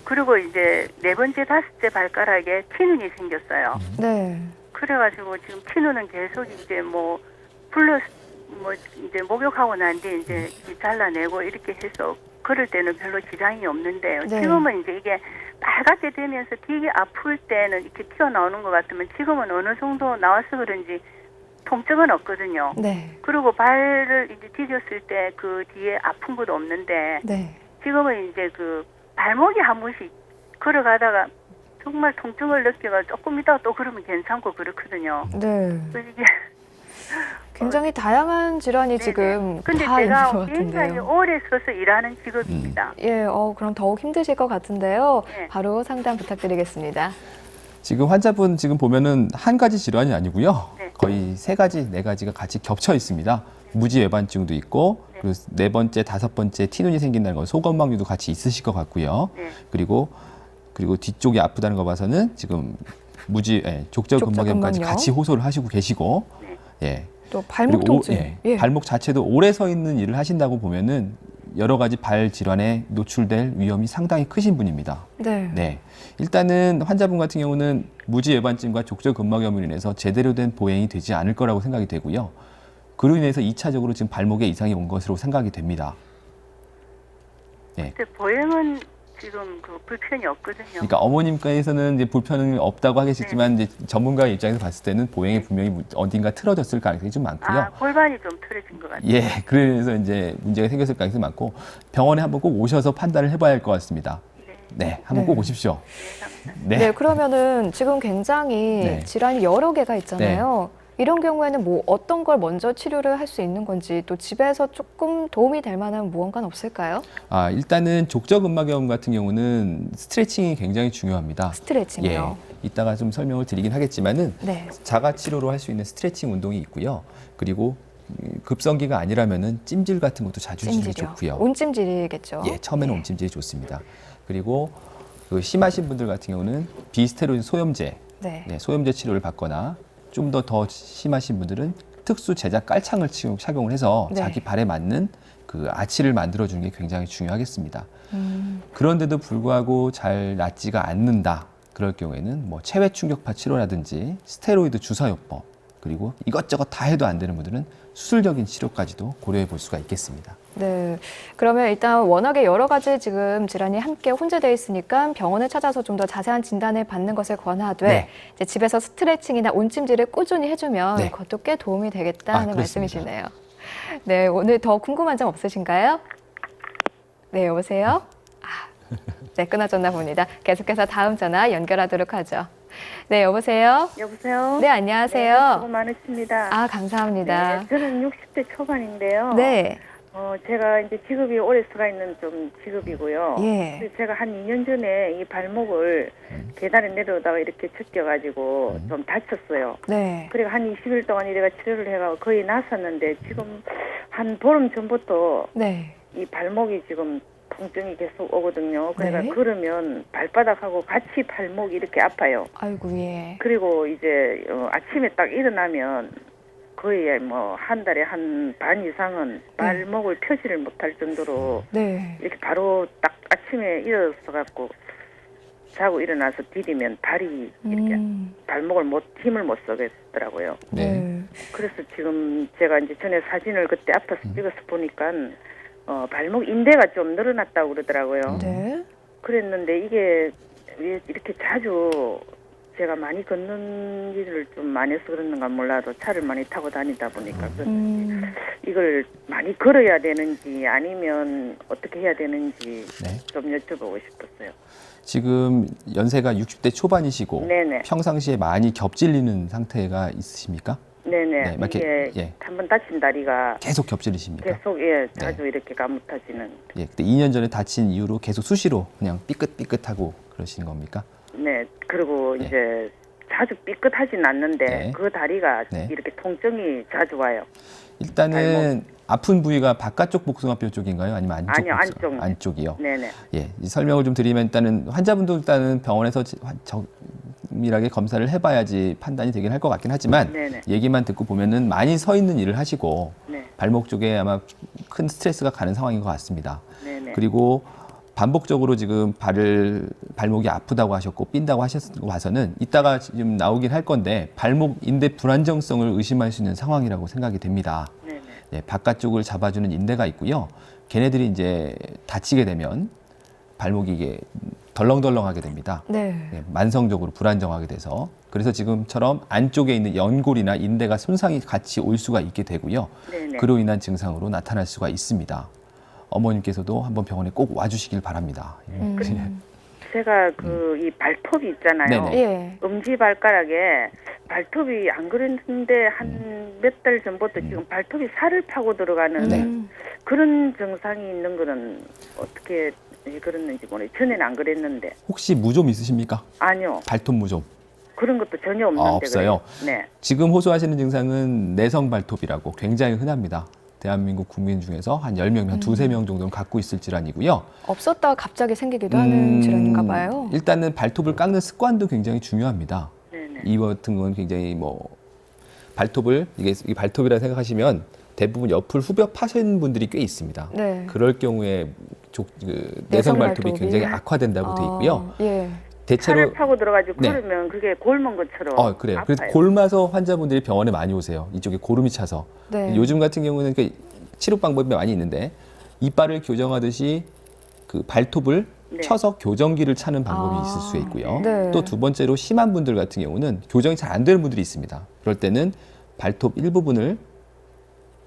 그리고 이제 네 번째, 다섯째 발가락에 티눈이 생겼어요. 네, 그래가지고 지금 티눈은 계속 이제 뭐 플러스 뭐 이제 목욕하고 난 뒤에 이제 잘라내고 이렇게 해서 걸을 때는 별로 지장이 없는데요. 네. 지금은 이제 이게 빨갛게 되면서 되게 아플 때는 이렇게 튀어나오는 것 같으면 지금은 어느 정도 나와서 그런지 통증은 없거든요. 네, 그리고 발을 이제 디뎠을 때 그 뒤에 아픈 것도 없는데 네. 지금은 이제 그 발목이 한 번씩 걸어가다가 정말 통증을 느껴가 조금 있다가 또 그러면 괜찮고 그렇거든요. 네. 그래서 이게 굉장히 다양한 질환이 네네. 지금 근데 다 있는 제가 것 굉장히 같은데요. 오래 서서 일하는 직업입니다. 예, 그럼 더욱 힘드실 것 같은데요. 네. 바로 상담 부탁드리겠습니다. 지금 환자분 지금 보면은 한 가지 질환이 아니고요. 네. 거의 세 가지, 네 가지가 같이 겹쳐 있습니다. 무지외반증도 있고, 네. 그리고 네 번째, 다섯 번째 티눈이 생긴다는 건 소건막류도 같이 있으실 것 같고요. 네. 그리고 뒤쪽이 아프다는 거 봐서는 지금 족저근막염까지 족저근막염. 같이 호소를 하시고 계시고, 네. 예. 또 발목 그리고 통증. 예. 발목 자체도 오래 서 있는 일을 하신다고 보면은 여러 가지 발 질환에 노출될 위험이 상당히 크신 분입니다. 네. 네. 일단은 환자분 같은 경우는 무지외반증과 족저근막염으로 인해서 제대로 된 보행이 되지 않을 거라고 생각이 되고요. 그로 인해서 2차적으로 지금 발목에 이상이 온 것으로 생각이 됩니다. 네. 근데 보행은 지금 그 불편이 없거든요. 그러니까 어머님께서는 이제 불편은 없다고 하겠지만 이제 전문가의 입장에서 봤을 때는 보행이 분명히 어딘가 틀어졌을 가능성이 좀 많고요. 아, 골반이 좀 틀어진 것 같아요. 예, 그래서 이제 문제가 생겼을 가능성이 많고 병원에 한번 꼭 오셔서 판단을 해봐야 할 것 같습니다. 네, 한번 네. 꼭 오십시오. 네. 그러면은 지금 굉장히 네. 질환이 여러 개가 있잖아요. 이런 경우에는 뭐 어떤 걸 먼저 치료를 할 수 있는 건지 또 집에서 조금 도움이 될 만한 무언가는 없을까요? 아, 일단은 족저근막염 같은 경우는 스트레칭이 굉장히 중요합니다. 스트레칭이요. 예, 이따가 좀 설명을 드리긴 하겠지만은 네. 자가 치료로 할 수 있는 스트레칭 운동이 있고요. 그리고 급성기가 아니라면은 찜질 같은 것도 자주 해주는 게 찜질이요. 좋고요. 온찜질이겠죠. 예, 처음에는 온찜질이 좋습니다. 그리고 그 심하신 분들 같은 경우는 비스테로이드 소염제, 네. 네, 소염제 치료를 받거나 좀 더 심하신 분들은 특수 제작 깔창을 착용을 해서 네. 자기 발에 맞는 그 아치를 만들어주는 게 굉장히 중요하겠습니다. 음, 그런데도 불구하고 잘 낫지가 않는다. 그럴 경우에는 뭐 체외 충격파 치료라든지 스테로이드 주사요법 그리고 이것저것 다 해도 안 되는 분들은 수술적인 치료까지도 고려해 볼 수가 있겠습니다. 네. 그러면 일단 워낙에 여러 가지 지금 질환이 함께 혼재되어 있으니까 병원을 찾아서 좀 더 자세한 진단을 받는 것을 권하되 네. 이제 집에서 스트레칭이나 온찜질을 꾸준히 해주면 네. 그것도 꽤 도움이 되겠다는 그렇습니다. 말씀이시네요. 네, 오늘 더 궁금한 점 없으신가요? 네, 여보세요? 네, 끊어졌나 봅니다. 계속해서 다음 전화 연결하도록 하죠. 네, 여보세요? 여보세요? 네, 안녕하세요. 수고 많으십니다. 아, 감사합니다. 네, 저는 60대 초반인데요. 네, 제가 이제 직업이 오래 서가 있는 좀 직업이고요. 예. 근데 제가 한 2년 전에 이 발목을 계단에 내려오다가 이렇게 쳤겨가지고 좀 다쳤어요. 네, 그리고 한 20일 동안 이래가 치료를 해가 거의 났었는데 지금 한 보름 전부터 네. 이 발목이 지금 통증이 계속 오거든요. 그러니까 네. 그러면 발바닥하고 같이 발목이 이렇게 아파요. 아이고, 예. 그리고 이제 아침에 딱 일어나면 거의 뭐 한 달에 한 반 이상은 발목을 펴지를 못할 정도로 네. 이렇게 바로 딱 아침에 일어서 갖고 자고 일어나서 디디면 발이 이렇게 발목을 힘을 못 쓰겠더라고요. 네. 그래서 지금 제가 이제 전에 사진을 그때 아파서 찍어서 보니까 발목 인대가 좀 늘어났다고 그러더라고요. 네. 그랬는데 이게 왜 이렇게 자주 제가 많이 걷는 일을 좀 많이 해서 그런가 몰라도 차를 많이 타고 다니다 보니까 이걸 많이 걸어야 되는지 아니면 어떻게 해야 되는지 네. 좀 여쭤보고 싶었어요. 지금 연세가 60대 초반이시고 네네. 평상시에 많이 겹질리는 상태가 있으십니까? 네네. 네, 막 이게 예. 한번 다친 다리가 계속 겹질리십니까? 계속 자주 이렇게 가뭇하지는. 예, 그때 2년 전에 다친 이후로 계속 수시로 그냥 삐끗삐끗하고 그러시는 겁니까? 네. 그리고 네. 이제 자주 삐끗하진 않는데 네. 그 다리가 네. 이렇게 통증이 자주 와요. 일단은 아픈 부위가 바깥쪽 복숭아뼈 쪽인가요? 아니면 안쪽? 아니요, 안쪽. 안쪽이요. 네네. 예, 이 설명을 좀 드리면 일단은 환자분도 일단은 병원에서 정밀하게 검사를 해봐야지 판단이 되긴 할 것 같긴 하지만 네네. 얘기만 듣고 보면은 많이 서 있는 일을 하시고 네. 발목 쪽에 아마 큰 스트레스가 가는 상황인 것 같습니다. 네네. 그리고 반복적으로 지금 발목이 아프다고 하셨고 삔다고 하셨고 봐서는 이따가 지금 나오긴 할 건데 발목 인대 불안정성을 의심할 수 있는 상황이라고 생각이 됩니다. 네네. 네, 바깥쪽을 잡아주는 인대가 있고요. 걔네들이 이제 다치게 되면 발목이 이게 덜렁덜렁하게 됩니다. 네. 네, 만성적으로 불안정하게 돼서 그래서 지금처럼 안쪽에 있는 연골이나 인대가 손상이 같이 올 수가 있게 되고요. 네네. 그로 인한 증상으로 나타날 수가 있습니다. 어머님께서도 한번 병원에 꼭 와주시길 바랍니다. 제가 이 발톱이 있잖아요. 네네. 예. 엄지 발가락에 발톱이 안 그랬는데 한 몇 달 전부터 지금 발톱이 살을 파고 들어가는 네. 그런 증상이 있는 거는 어떻게 그랬는지 모르겠어요. 전에는 안 그랬는데. 혹시 무좀 있으십니까? 아니요. 발톱 무좀. 그런 것도 전혀 없는데. 없어요? 그래요. 네. 지금 호소하시는 증상은 내성 발톱이라고 굉장히 흔합니다. 대한민국 국민 중에서 한 10명, 한 두세 명 정도는 갖고 있을 질환이고요. 없었다가 갑자기 생기기도 하는 질환인가 봐요. 일단은 발톱을 깎는 습관도 굉장히 중요합니다. 네네. 이 같은 건 굉장히 발톱을 이게 발톱이라 생각하시면 대부분 옆을 후벼 파신 분들이 꽤 있습니다. 네. 그럴 경우에 내성 발톱이 굉장히 악화된다고 돼 있고요. 예. 대체로 살을 파고 들어가지고 네. 그러면 그게 골문 것처럼 그래요. 아파요. 그래서 골마서 환자분들이 병원에 많이 오세요. 이쪽에 고름이 차서. 네. 요즘 같은 경우는 치료 방법이 많이 있는데 이빨을 교정하듯이 그 발톱을 네. 쳐서 교정기를 차는 방법이 있을 수 있고요. 네. 또 두 번째로 심한 분들 같은 경우는 교정이 잘 안 되는 분들이 있습니다. 그럴 때는 발톱 일부분을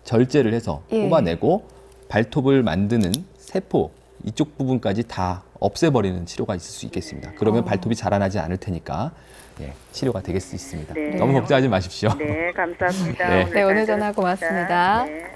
절제를 해서 예. 뽑아내고 발톱을 만드는 세포 이쪽 부분까지 다 없애버리는 치료가 있을 수 있겠습니다. 그러면 발톱이 자라나지 않을 테니까 치료가 되겠 수 있습니다. 네. 너무 걱정하지 마십시오. 네, 감사합니다. 네. 네, 오늘 잘 전화 들었습니다. 고맙습니다. 네.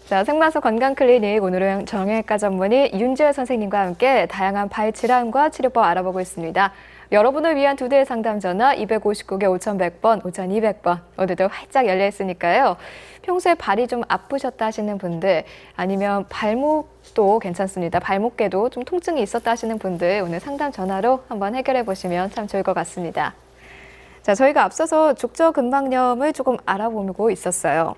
자, 생방송 건강클리닉 오늘은 정형외과 전문의 윤지혜 선생님과 함께 다양한 발 질환과 치료법 알아보고 있습니다. 여러분을 위한 2대의 상담 전화 259개 5100번, 5200번 오늘도 활짝 열려 있으니까요. 평소에 발이 좀 아프셨다 하시는 분들 아니면 발목도 괜찮습니다. 발목에도 좀 통증이 있었다 하시는 분들 오늘 상담 전화로 한번 해결해 보시면 참 좋을 것 같습니다. 자, 저희가 앞서서 족저근막염을 조금 알아보고 있었어요.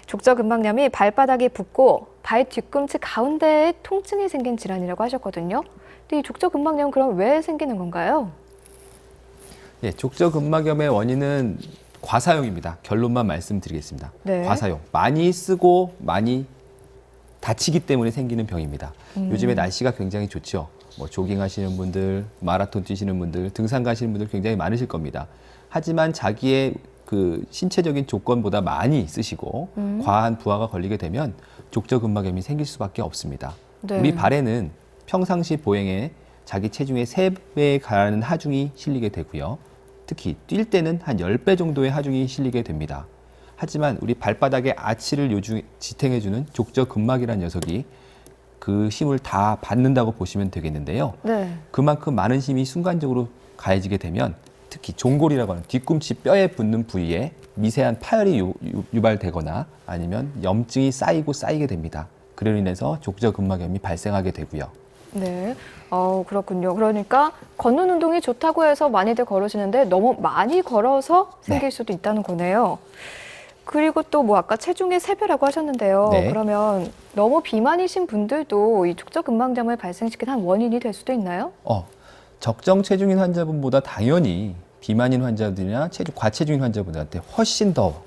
족저근막염이 발바닥이 붓고 발 뒤꿈치 가운데에 통증이 생긴 질환이라고 하셨거든요. 근데 이 족저근막염 그럼 왜 생기는 건가요? 예, 족저근막염의 원인은 과사용입니다. 결론만 말씀드리겠습니다. 네. 과사용. 많이 쓰고 많이 다치기 때문에 생기는 병입니다. 요즘에 날씨가 굉장히 좋죠. 조깅하시는 분들, 마라톤 뛰시는 분들, 등산 가시는 분들 굉장히 많으실 겁니다. 하지만 자기의 그 신체적인 조건보다 많이 쓰시고 과한 부하가 걸리게 되면 족저근막염이 생길 수밖에 없습니다. 네. 우리 발에는 평상시 보행에 자기 체중의 3배에 가는 하중이 실리게 되고요. 특히 뛸 때는 한 10배 정도의 하중이 실리게 됩니다. 하지만 우리 발바닥의 아치를 지탱해주는 족저근막이라는 녀석이 그 힘을 다 받는다고 보시면 되겠는데요. 네. 그만큼 많은 힘이 순간적으로 가해지게 되면 특히 종골이라고 하는 뒤꿈치 뼈에 붙는 부위에 미세한 파열이 유발되거나 아니면 염증이 쌓이게 됩니다. 그로 인해서 족저근막염이 발생하게 되고요. 네. 그렇군요. 그러니까 걷는 운동이 좋다고 해서 많이들 걸으시는데 너무 많이 걸어서 생길 수도 있다는 거네요. 그리고 또 아까 체중의 3배라고 하셨는데요. 네. 그러면 너무 비만이신 분들도 이 족저근막염을 발생시키는 한 원인이 될 수도 있나요? 적정 체중인 환자분보다 당연히 비만인 환자들이나 과체중인 환자분들한테 훨씬 더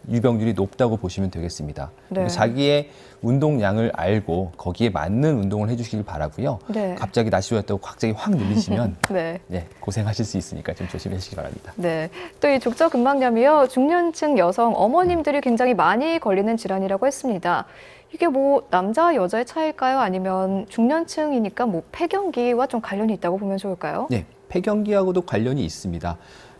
유병률이 높다고 보시면 되겠습니다. 네. 그리고 자기의 운동량을 알고 거기에 맞는 운동을 해주시길 바라고요. 네. 갑자기 날씨 좋았다고 갑자기 확 늘리시면 네. 고생하실 수 있으니까 좀 조심해 주시기 바랍니다. 네. 또 이 족저근막염이요. 중년층 여성 어머님들이 굉장히 많이 걸리는 질환이라고 했습니다. 이게 뭐 남자 여자의 차이일까요? 아니면 중년층이니까 뭐 폐경기와 좀 관련이 있다고 보면 좋을까요? 네, 폐경기하고도 관련이 있습니다.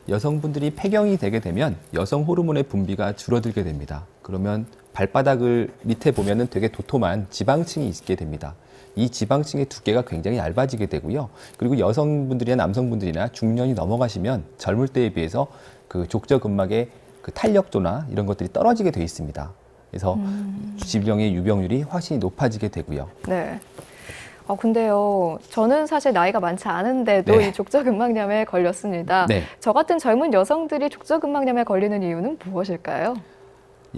여성분들이 폐경이 되게 되면 여성 호르몬의 분비가 줄어들게 됩니다. 그러면 발바닥을 밑에 보면은 되게 도톰한 지방층이 있게 됩니다. 이 지방층의 두께가 굉장히 얇아지게 되고요. 그리고 여성분들이나 남성분들이나 중년이 넘어가시면 젊을 때에 비해서 그 족저근막의 그 탄력도나 이런 것들이 떨어지게 돼 있습니다. 그래서 질병의 유병률이 훨씬 높아지게 되고요. 네. 근데요, 저는 사실 나이가 많지 않은데도 네. 이 족저근막염에 걸렸습니다. 네. 저 같은 젊은 여성들이 족저근막염에 걸리는 이유는 무엇일까요?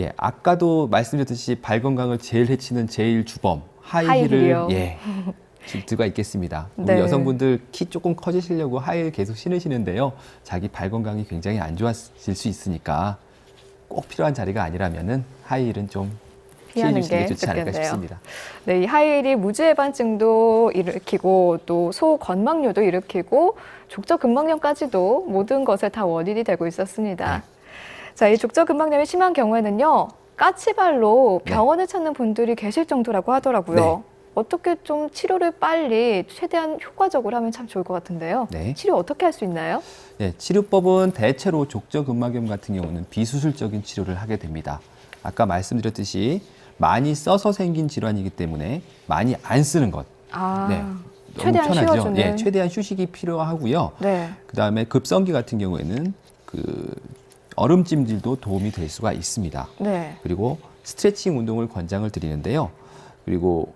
예, 아까도 말씀드렸듯이 발 건강을 제일 해치는 제일 주범 하이힐이요. 하이힐을 질투가 있겠습니다. 네. 우리 여성분들 키 조금 커지시려고 하이힐 계속 신으시는데요. 자기 발 건강이 굉장히 안 좋아질 수 있으니까 꼭 필요한 자리가 아니라면은 하이힐은 좀 피해 피하는 주시는 게 게 좋지 않을까 좋겠네요. 싶습니다. 네, 이 하이힐이 무지해반증도 일으키고 또 소건막류도 일으키고 족저근막염까지도 모든 것에 다 원인이 되고 있었습니다. 네. 자, 이 족저근막염이 심한 경우에는요, 까치발로 네. 병원을 찾는 분들이 계실 정도라고 하더라고요. 네. 어떻게 좀 치료를 빨리 최대한 효과적으로 하면 참 좋을 것 같은데요. 네. 치료 어떻게 할 수 있나요? 예, 치료법은 대체로 족저근막염 같은 경우는 비수술적인 치료를 하게 됩니다. 아까 말씀드렸듯이 많이 써서 생긴 질환이기 때문에 많이 안 쓰는 것. 아, 너무 최대한 편하죠. 쉬어주는. 예, 최대한 휴식이 필요하고요. 네. 그다음에 급성기 같은 경우에는 그 얼음찜질도 도움이 될 수가 있습니다. 네. 그리고 스트레칭 운동을 권장을 드리는데요. 그리고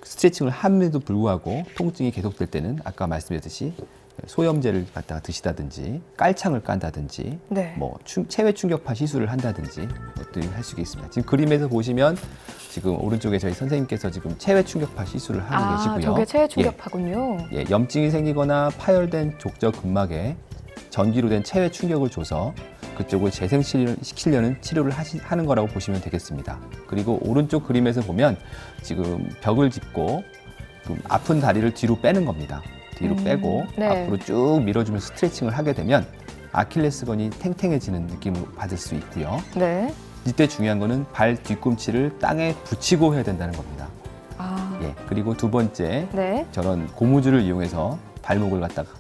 스트레칭을 함에도 불구하고 통증이 계속될 때는 아까 말씀드렸듯이 소염제를 갖다가 드시다든지 깔창을 깐다든지 네. 뭐 체외 충격파 시술을 한다든지 것들이 할 수 있습니다. 지금 그림에서 보시면 지금 오른쪽에 저희 선생님께서 지금 체외 충격파 시술을 하고 계시고요. 저게 체외 충격파군요. 예, 염증이 생기거나 파열된 족저근막에 전기로 된 체외 충격을 줘서 그쪽을 재생시키려는 치료를 하는 거라고 보시면 되겠습니다. 그리고 오른쪽 그림에서 보면 지금 벽을 짚고 좀 아픈 다리를 뒤로 빼는 겁니다. 뒤로 빼고 네. 앞으로 쭉 밀어주면서 스트레칭을 하게 되면 아킬레스건이 탱탱해지는 느낌을 받을 수 있고요. 네. 이때 중요한 거는 발 뒤꿈치를 땅에 붙이고 해야 된다는 겁니다. 아, 예, 그리고 두 번째, 네. 저런 고무줄을 이용해서 발목을 갖다가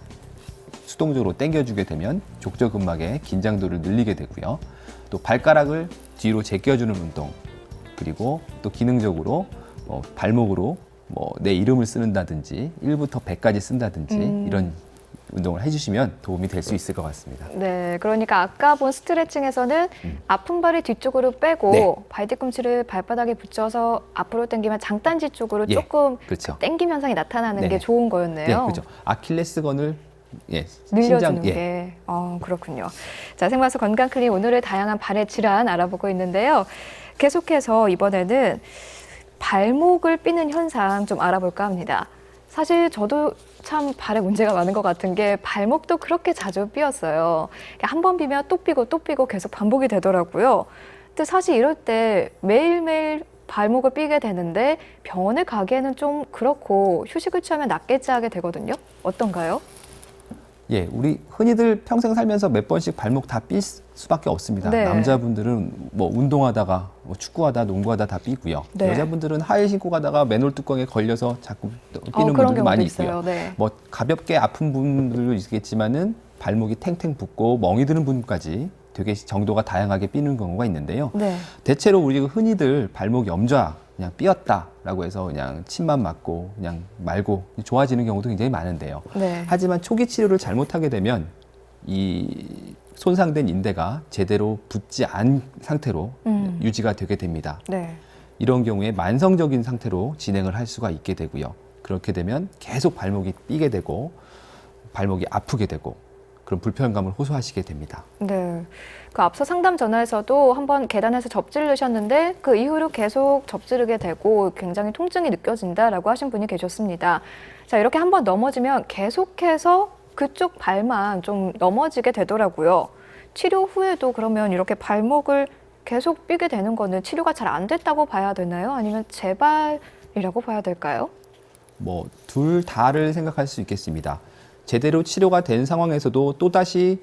수동적으로 당겨주게 되면 족저근막의 긴장도를 늘리게 되고요. 또 발가락을 뒤로 제껴주는 운동, 그리고 또 기능적으로 발목으로 내 이름을 쓰는다든지 1부터 100까지 쓴다든지 이런 운동을 해주시면 도움이 될 수 있을 것 같습니다. 네, 그러니까 아까 본 스트레칭에서는 아픈 발을 뒤쪽으로 빼고 네. 발 뒤꿈치를 발바닥에 붙여서 앞으로 당기면 장단지 쪽으로 예, 조금 그렇죠. 당김 현상이 나타나는 네. 게 좋은 거였네요. 네, 그렇죠. 아킬레스건을 늘려주는 예. 게. 그렇군요. 자, 생방송 건강클리닉 오늘의 다양한 발의 질환 알아보고 있는데요. 계속해서 이번에는 발목을 삐는 현상 좀 알아볼까 합니다. 사실 저도 참 발에 문제가 많은 것 같은 게 발목도 그렇게 자주 삐었어요. 한 번 삐면 또 삐고 또 삐고 계속 반복이 되더라고요. 근데 사실 이럴 때 매일매일 발목을 삐게 되는데 병원에 가기에는 좀 그렇고 휴식을 취하면 낫겠지 하게 되거든요. 어떤가요? 예, 우리 흔히들 평생 살면서 몇 번씩 발목 다 삘 수밖에 없습니다. 네. 남자분들은 뭐 운동하다가 축구하다, 농구하다 다 삐고요. 네. 여자분들은 하일 신고 가다가 맨홀 뚜껑에 걸려서 자꾸 삐는 그런 분들도 경우도 많이 있어요. 있고요. 네. 뭐 가볍게 아픈 분들도 있겠지만은 발목이 탱탱 붓고 멍이 드는 분까지 되게 정도가 다양하게 삐는 경우가 있는데요. 네. 대체로 우리가 흔히들 발목 염좌 그냥 삐었다라고 해서 그냥 침만 맞고 그냥 말고 좋아지는 경우도 굉장히 많은데요. 네. 하지만 초기 치료를 잘못하게 되면 이 손상된 인대가 제대로 붙지 않은 상태로 유지가 되게 됩니다. 네. 이런 경우에 만성적인 상태로 진행을 할 수가 있게 되고요. 그렇게 되면 계속 발목이 삐게 되고 발목이 아프게 되고 그런 불편감을 호소하시게 됩니다. 네. 그 앞서 상담 전화에서도 한번 계단에서 접질르셨는데 그 이후로 계속 접지르게 되고 굉장히 통증이 느껴진다라고 하신 분이 계셨습니다. 자, 이렇게 한번 넘어지면 계속해서 그쪽 발만 좀 넘어지게 되더라고요. 치료 후에도 그러면 이렇게 발목을 계속 삐게 되는 거는 치료가 잘 안 됐다고 봐야 되나요? 아니면 재발이라고 봐야 될까요? 뭐 둘 다를 생각할 수 있겠습니다. 제대로 치료가 된 상황에서도 또다시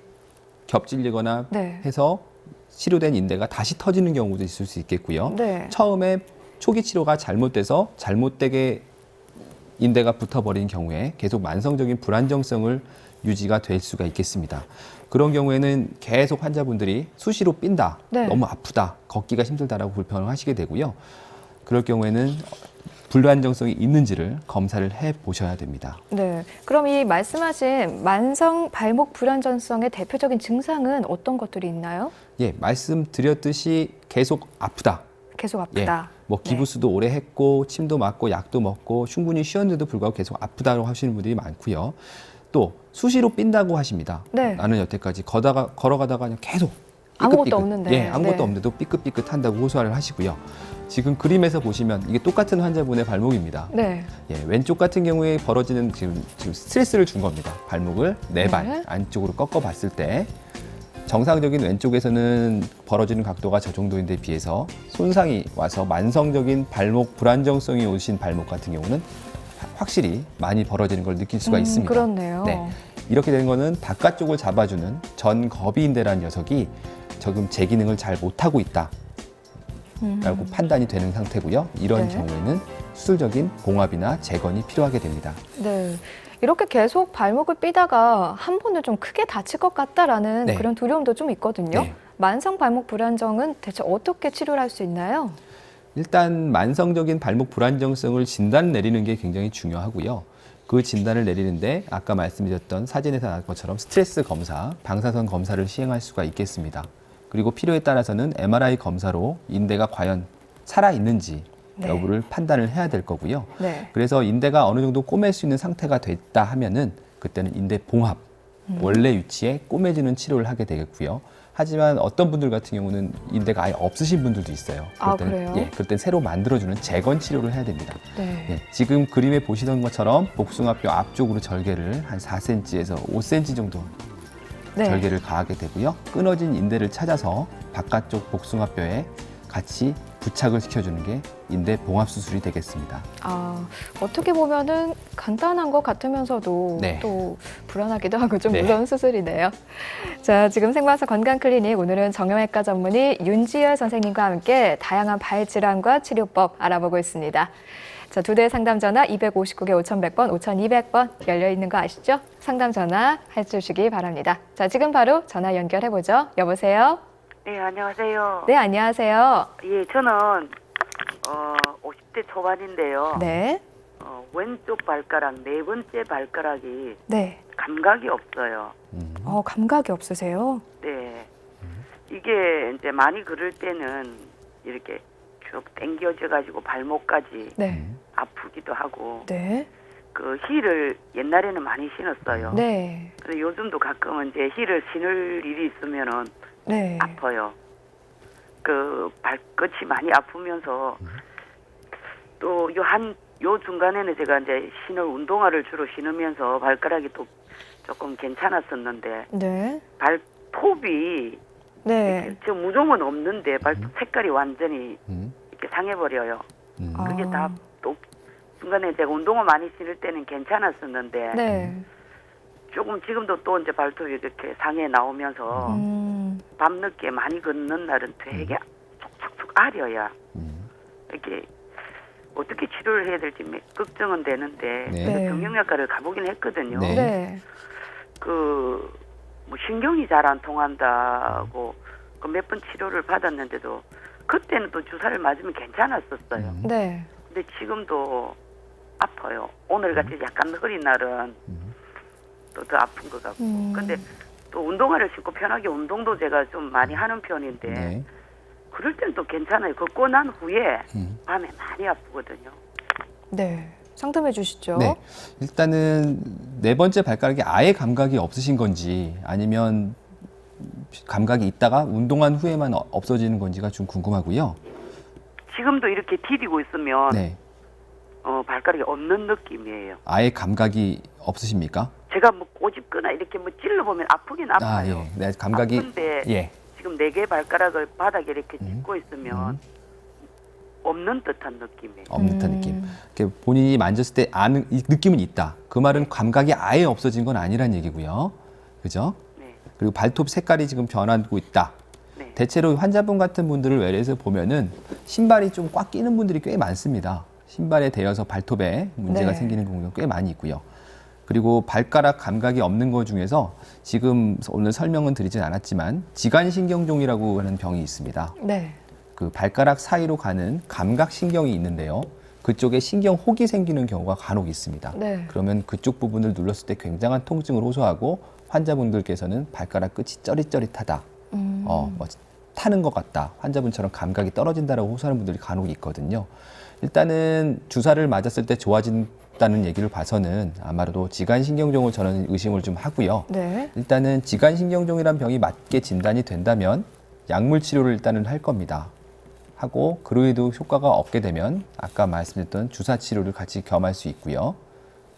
겹질리거나 네. 해서 치료된 인대가 다시 터지는 경우도 있을 수 있겠고요. 네. 처음에 초기 치료가 잘못돼서 잘못되게 인대가 붙어버린 경우에 계속 만성적인 불안정성을 유지가 될 수가 있겠습니다. 그런 경우에는 계속 환자분들이 수시로 삔다, 네. 너무 아프다, 걷기가 힘들다라고 불평을 하시게 되고요. 그럴 경우에는 불안정성이 있는지를 검사를 해 보셔야 됩니다. 네. 그럼 이 말씀하신 만성 발목 불안정성의 대표적인 증상은 어떤 것들이 있나요? 예, 말씀드렸듯이 계속 아프다. 계속 예, 아프다. 뭐 기부스도 오래 했고 침도 맞고 약도 먹고 충분히 쉬었는데도 불구하고 계속 아프다고 하시는 분들이 많고요. 또 수시로 삔다고 하십니다. 네. 나는 여태까지 걸어가다가 그냥 계속 아무것도 삐끗삐끗. 없는데. 예, 아무것도 네. 없는데도 삐끗삐끗한다고 호소를 하시고요. 지금 그림에서 보시면 이게 똑같은 환자분의 발목입니다. 네. 예, 왼쪽 같은 경우에 벌어지는 지금 스트레스를 준 겁니다. 발목을 네 발 네. 안쪽으로 꺾어 봤을 때 정상적인 왼쪽에서는 벌어지는 각도가 저 정도인데 비해서 손상이 와서 만성적인 발목 불안정성이 오신 발목 같은 경우는 확실히 많이 벌어지는 걸 느낄 수가 있습니다. 그렇네요. 네. 이렇게 된 거는 바깥쪽을 잡아주는 전거비인대라는 녀석이 조금 제 기능을 잘 못하고 있다라고 판단이 되는 상태고요. 이런 네. 경우에는 수술적인 봉합이나 재건이 필요하게 됩니다. 네. 이렇게 계속 발목을 삐다가 한 번은 좀 크게 다칠 것 같다라는 네. 그런 두려움도 좀 있거든요. 네. 만성 발목 불안정은 대체 어떻게 치료를 할 수 있나요? 일단 만성적인 발목 불안정성을 진단 내리는 게 굉장히 중요하고요. 그 진단을 내리는데 아까 말씀드렸던 사진에서 나온 것처럼 스트레스 검사, 방사선 검사를 시행할 수가 있겠습니다. 그리고 필요에 따라서는 MRI 검사로 인대가 과연 살아있는지 네. 여부를 판단을 해야 될 거고요. 네. 그래서 인대가 어느 정도 꼬맬 수 있는 상태가 됐다 하면은 그때는 인대 봉합, 원래 위치에 꼬매지는 치료를 하게 되겠고요. 하지만 어떤 분들 같은 경우는 인대가 아예 없으신 분들도 있어요. 아, 그럴 때는, 그래요? 그럴 땐 새로 만들어주는 재건 치료를 해야 됩니다. 네. 예, 지금 그림에 보시던 것처럼 복숭아뼈 앞쪽으로 절개를 한 4cm에서 5cm 정도 네. 절개를 가하게 되고요. 끊어진 인대를 찾아서 바깥쪽 복숭아뼈에 같이 부착을 시켜주는 게 인대 봉합 수술이 되겠습니다. 아, 어떻게 보면은 간단한 것 같으면서도 네. 또 불안하기도 하고 좀 네. 무서운 수술이네요. 자, 지금 생방송 건강클리닉 오늘은 정형외과 전문의 윤지열 선생님과 함께 다양한 발 질환과 치료법 알아보고 있습니다. 자, 2대 상담 전화 259개 5100번, 5200번 열려 있는 거 아시죠? 상담 전화 해주시기 바랍니다. 자, 지금 바로 전화 연결해 보죠. 여보세요? 네, 안녕하세요. 네, 안녕하세요. 예, 저는 50대 초반인데요. 네. 왼쪽 발가락 네 번째 발가락이 네. 감각이 없어요. 감각이 없으세요? 네. 이게 이제 많이 걸을 때는 이렇게 쭉 당겨져 가지고 발목까지 네. 아프기도 하고 네. 그 힐을 옛날에는 많이 신었어요. 네. 그래서 요즘도 가끔은 이제 힐을 신을 일이 있으면은 네. 아파요. 그 발끝이 많이 아프면서 또 요 중간에는 제가 이제 신을 운동화를 주로 신으면서 발가락이 또 조금 괜찮았었는데 네. 발톱이 네. 저 무좀은 없는데 발톱 색깔이 완전히 음, 이렇게 상해버려요. 아. 그게 다 또 중간에 제가 운동화 많이 신을 때는 괜찮았었는데 네. 조금 지금도 또 이제 발톱이 이렇게 상해 나오면서 밤늦게 많이 걷는 날은 되게 촉촉촉 아려요. 이렇게 어떻게 치료를 해야 될지 걱정은 되는데 네. 네. 정형외과를 가보긴 했거든요. 네. 네. 뭐 신경이 잘 안 통한다고 그 몇 번 치료를 받았는데도 그때는 또 주사를 맞으면 괜찮았었어요. 네. 근데 지금도 아파요. 오늘 같이 약간 흐린 날은 또 더 아픈 것 같고. 근데 또 운동화를 신고 편하게 운동도 제가 좀 많이 하는 편인데 네. 그럴 땐 또 괜찮아요. 걷고 난 후에 음. 밤에 많이 아프거든요. 네. 상담해 주시죠. 네. 일단은 네 번째 발가락이 아예 감각이 없으신 건지 아니면 감각이 있다가 운동한 후에만 없어지는 건지가 좀 궁금하고요. 지금도 이렇게 디디고 있으면 네. 발가락이 없는 느낌이에요. 아예 감각이 없으십니까? 제가 뭐 꼬집거나 하나 이렇게 뭐 찔러보면 아프긴 아파요. 예. 네, 감각이 아픈데 예. 지금 4개 발가락을 바닥에 이렇게 짚고 있으면 없는 듯한 느낌이에요. 없는 듯한 느낌. 이렇게 본인이 만졌을 때 아는 이 느낌은 있다. 그 말은 감각이 아예 없어진 건 아니란 얘기고요. 그죠? 네. 그리고 발톱 색깔이 지금 변하고 있다. 네. 대체로 환자분 같은 분들을 외래에서 보면은 신발이 좀 꽉 끼는 분들이 꽤 많습니다. 신발에 대여서 발톱에 문제가 네. 생기는 경우가 꽤 많이 있고요. 그리고 발가락 감각이 없는 것 중에서 지금 오늘 설명은 드리진 않았지만 지간신경종이라고 하는 병이 있습니다. 네. 그 발가락 사이로 가는 감각신경이 있는데요. 그쪽에 신경 혹이 생기는 경우가 간혹 있습니다. 네. 그러면 그쪽 부분을 눌렀을 때 굉장한 통증을 호소하고 환자분들께서는 발가락 끝이 쩌릿쩌릿하다. 뭐 타는 것 같다. 환자분처럼 감각이 떨어진다라고 호소하는 분들이 간혹 있거든요. 일단은 주사를 맞았을 때 좋아진다는 얘기를 봐서는 아마도 지간신경종을 저는 의심을 좀 하고요. 네. 일단은 지간신경종이란 병이 맞게 진단이 된다면 약물 치료를 일단은 할 겁니다. 하고 그로에도 효과가 없게 되면 아까 말씀드렸던 주사 치료를 같이 겸할 수 있고요.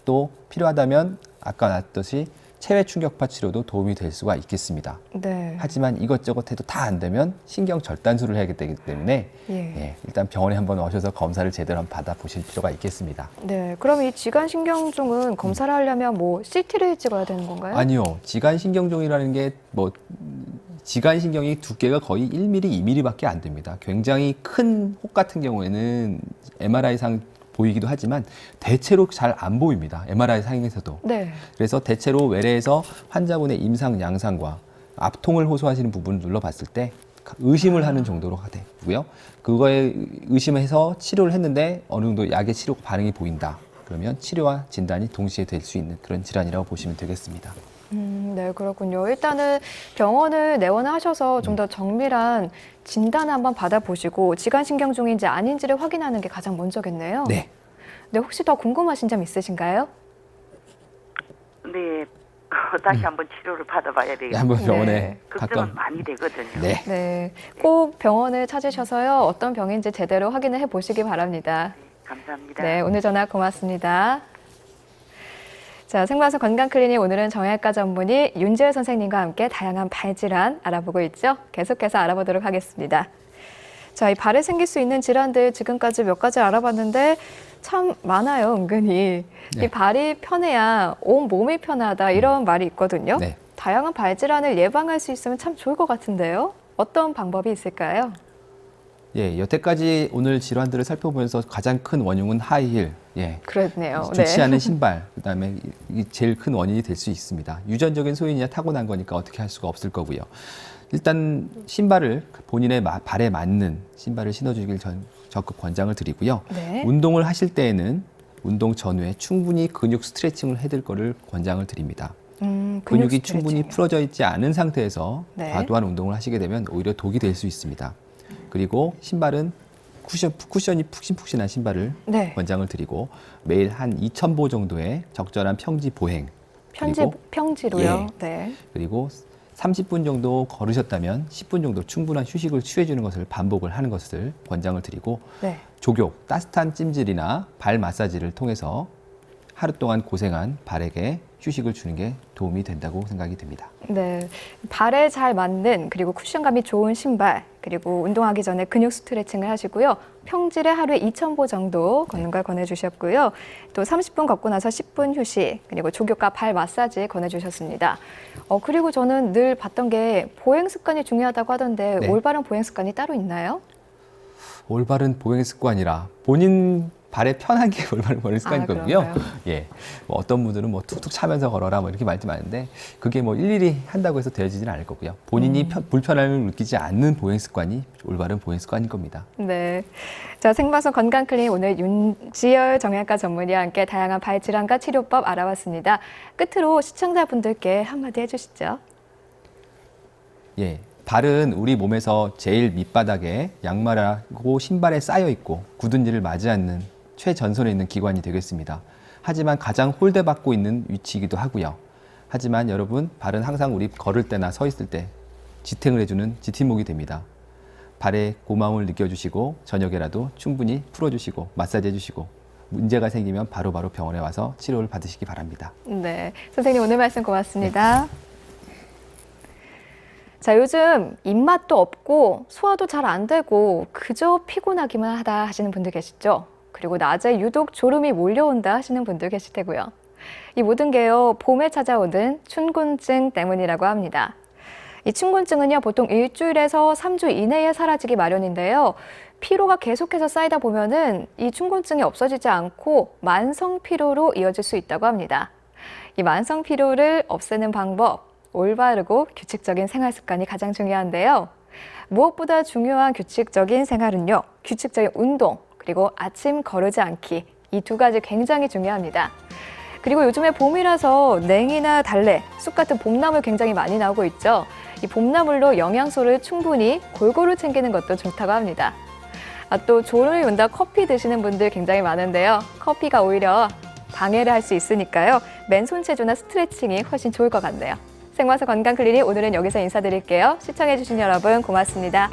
또 필요하다면 아까 나왔듯이 체외 충격파 치료도 도움이 될 수가 있겠습니다. 네. 하지만 이것저것 해도 다 안 되면 신경 절단술을 해야 되기 때문에 예. 일단 병원에 한번 오셔서 검사를 제대로 한번 받아보실 필요가 있겠습니다. 네. 그럼 이 지간신경종은 검사를 하려면 뭐 CT를 찍어야 되는 건가요? 아니요. 지간신경종이라는 게 뭐 지간신경이 두께가 거의 1mm, 2mm밖에 안 됩니다. 굉장히 큰 혹 같은 경우에는 MRI상 보이기도 하지만 대체로 잘 안 보입니다. MRI 상에서도. 네. 그래서 대체로 외래에서 환자분의 임상 양상과 압통을 호소하시는 부분을 눌러봤을 때 의심을 하는 정도로 되고요. 그거에 의심해서 치료를 했는데 어느 정도 약의 치료 반응이 보인다. 그러면 치료와 진단이 동시에 될 수 있는 그런 질환이라고 보시면 되겠습니다. 네, 그렇군요. 일단은 병원을 내원하셔서 좀 더 정밀한 진단을 한번 받아보시고 지간신경종인지 아닌지를 확인하는 게 가장 먼저겠네요. 네. 네, 혹시 더 궁금하신 점 있으신가요? 네. 다시 한번 치료를 받아봐야 되겠어요. 한번 병원에 네. 걱정은 많이 되거든요. 네. 네, 꼭 병원을 찾으셔서요. 어떤 병인지 제대로 확인을 해보시기 바랍니다. 감사합니다. 네, 오늘 전화 고맙습니다. 자, 생방송 건강클리닉 오늘은 정형외과 전문의 윤재열 선생님과 함께 다양한 발질환 알아보고 있죠. 계속해서 알아보도록 하겠습니다. 자, 이 발에 생길 수 있는 질환들 지금까지 몇 가지 알아봤는데 참 많아요, 은근히. 네. 이 발이 편해야 온 몸이 편하다 이런 말이 있거든요. 네. 다양한 발질환을 예방할 수 있으면 참 좋을 것 같은데요. 어떤 방법이 있을까요? 예, 여태까지 오늘 질환들을 살펴보면서 가장 큰 원흉은 하이힐, 그렇네요. 좋지 않은 신발, 그다음에 이 제일 큰 원인이 될 수 있습니다. 유전적인 소인이나 타고난 거니까 어떻게 할 수가 없을 거고요. 일단 신발을 본인의 발에 맞는 신발을 신어주길 적극 권장을 드리고요. 네. 운동을 하실 때에는 운동 전후에 충분히 근육 스트레칭을 해둘 거를 권장을 드립니다. 근육이 충분히 스트레칭이요. 풀어져 있지 않은 상태에서 네. 과도한 운동을 하시게 되면 오히려 독이 될 수 있습니다. 그리고 신발은 쿠션이 푹신푹신한 신발을 네. 권장을 드리고 매일 한 2,000보 정도의 적절한 평지 보행 그리고 평지로요. 네. 그리고 30분 정도 걸으셨다면 10분 정도 충분한 휴식을 취해주는 것을 반복을 하는 것을 권장을 드리고 네. 족욕, 따뜻한 찜질이나 발 마사지를 통해서 하루 동안 고생한 발에게 휴식을 주는 게 도움이 된다고 생각이 됩니다. 네, 발에 잘 맞는 그리고 쿠션감이 좋은 신발 그리고 운동하기 전에 근육 스트레칭을 하시고요. 평질에 하루에 2,000보 정도 걷는 걸 권해주셨고요. 또 30분 걷고 나서 10분 휴식 그리고 족욕과 발 마사지 권해주셨습니다. 그리고 저는 늘 봤던 게 보행 습관이 중요하다고 하던데 네. 올바른 보행 습관이 따로 있나요? 올바른 보행 습관이라 본인 발에 편한 게 올바른 보행 습관일 거고요. 그런가요? 예, 뭐 어떤 분들은 뭐 툭툭 차면서 걸어라 뭐 이렇게 말도 많은데 그게 뭐 일일이 한다고 해서 되어지지는 않을 거고요. 본인이 불편함을 느끼지 않는 보행 습관이 올바른 보행 습관일 겁니다. 네. 자, 생방송 건강클리닉 오늘 윤지열 정형외과 전문의와 함께 다양한 발질환과 치료법 알아봤습니다. 끝으로 시청자분들께 한마디 해주시죠. 예, 발은 우리 몸에서 제일 밑바닥에 양말하고 신발에 쌓여 있고 굳은 일을 맞지 않는 최전선에 있는 기관이 되겠습니다. 하지만 가장 홀대받고 있는 위치이기도 하고요. 하지만 여러분, 발은 항상 우리 걸을 때나 서 있을 때 지탱을 해주는 지팀목이 됩니다. 발의 고마움을 느껴주시고 저녁에라도 충분히 풀어주시고 마사지 해주시고 문제가 생기면 바로바로 병원에 와서 치료를 받으시기 바랍니다. 네, 선생님 오늘 말씀 고맙습니다. 자, 요즘 입맛도 없고 소화도 잘 안 되고 그저 피곤하기만 하다 하시는 분들 계시죠? 그리고 낮에 유독 졸음이 몰려온다 하시는 분들 계실 테고요. 이 모든 게요, 봄에 찾아오는 춘곤증 때문이라고 합니다. 이 춘곤증은요, 보통 일주일에서 3주 이내에 사라지기 마련인데요. 피로가 계속해서 쌓이다 보면은 이 춘곤증이 없어지지 않고 만성 피로로 이어질 수 있다고 합니다. 이 만성 피로를 없애는 방법, 올바르고 규칙적인 생활 습관이 가장 중요한데요. 무엇보다 중요한 규칙적인 생활은요, 규칙적인 운동, 그리고 아침 거르지 않기, 이 두 가지 굉장히 중요합니다. 그리고 요즘에 봄이라서 냉이나 달래, 쑥 같은 봄나물 굉장히 많이 나오고 있죠. 이 봄나물로 영양소를 충분히 골고루 챙기는 것도 좋다고 합니다. 또 졸음이 온다 커피 드시는 분들 굉장히 많은데요. 커피가 오히려 방해를 할 수 있으니까요. 맨손 체조나 스트레칭이 훨씬 좋을 것 같네요. 생활서 건강클리닉 오늘은 여기서 인사드릴게요. 시청해주신 여러분 고맙습니다.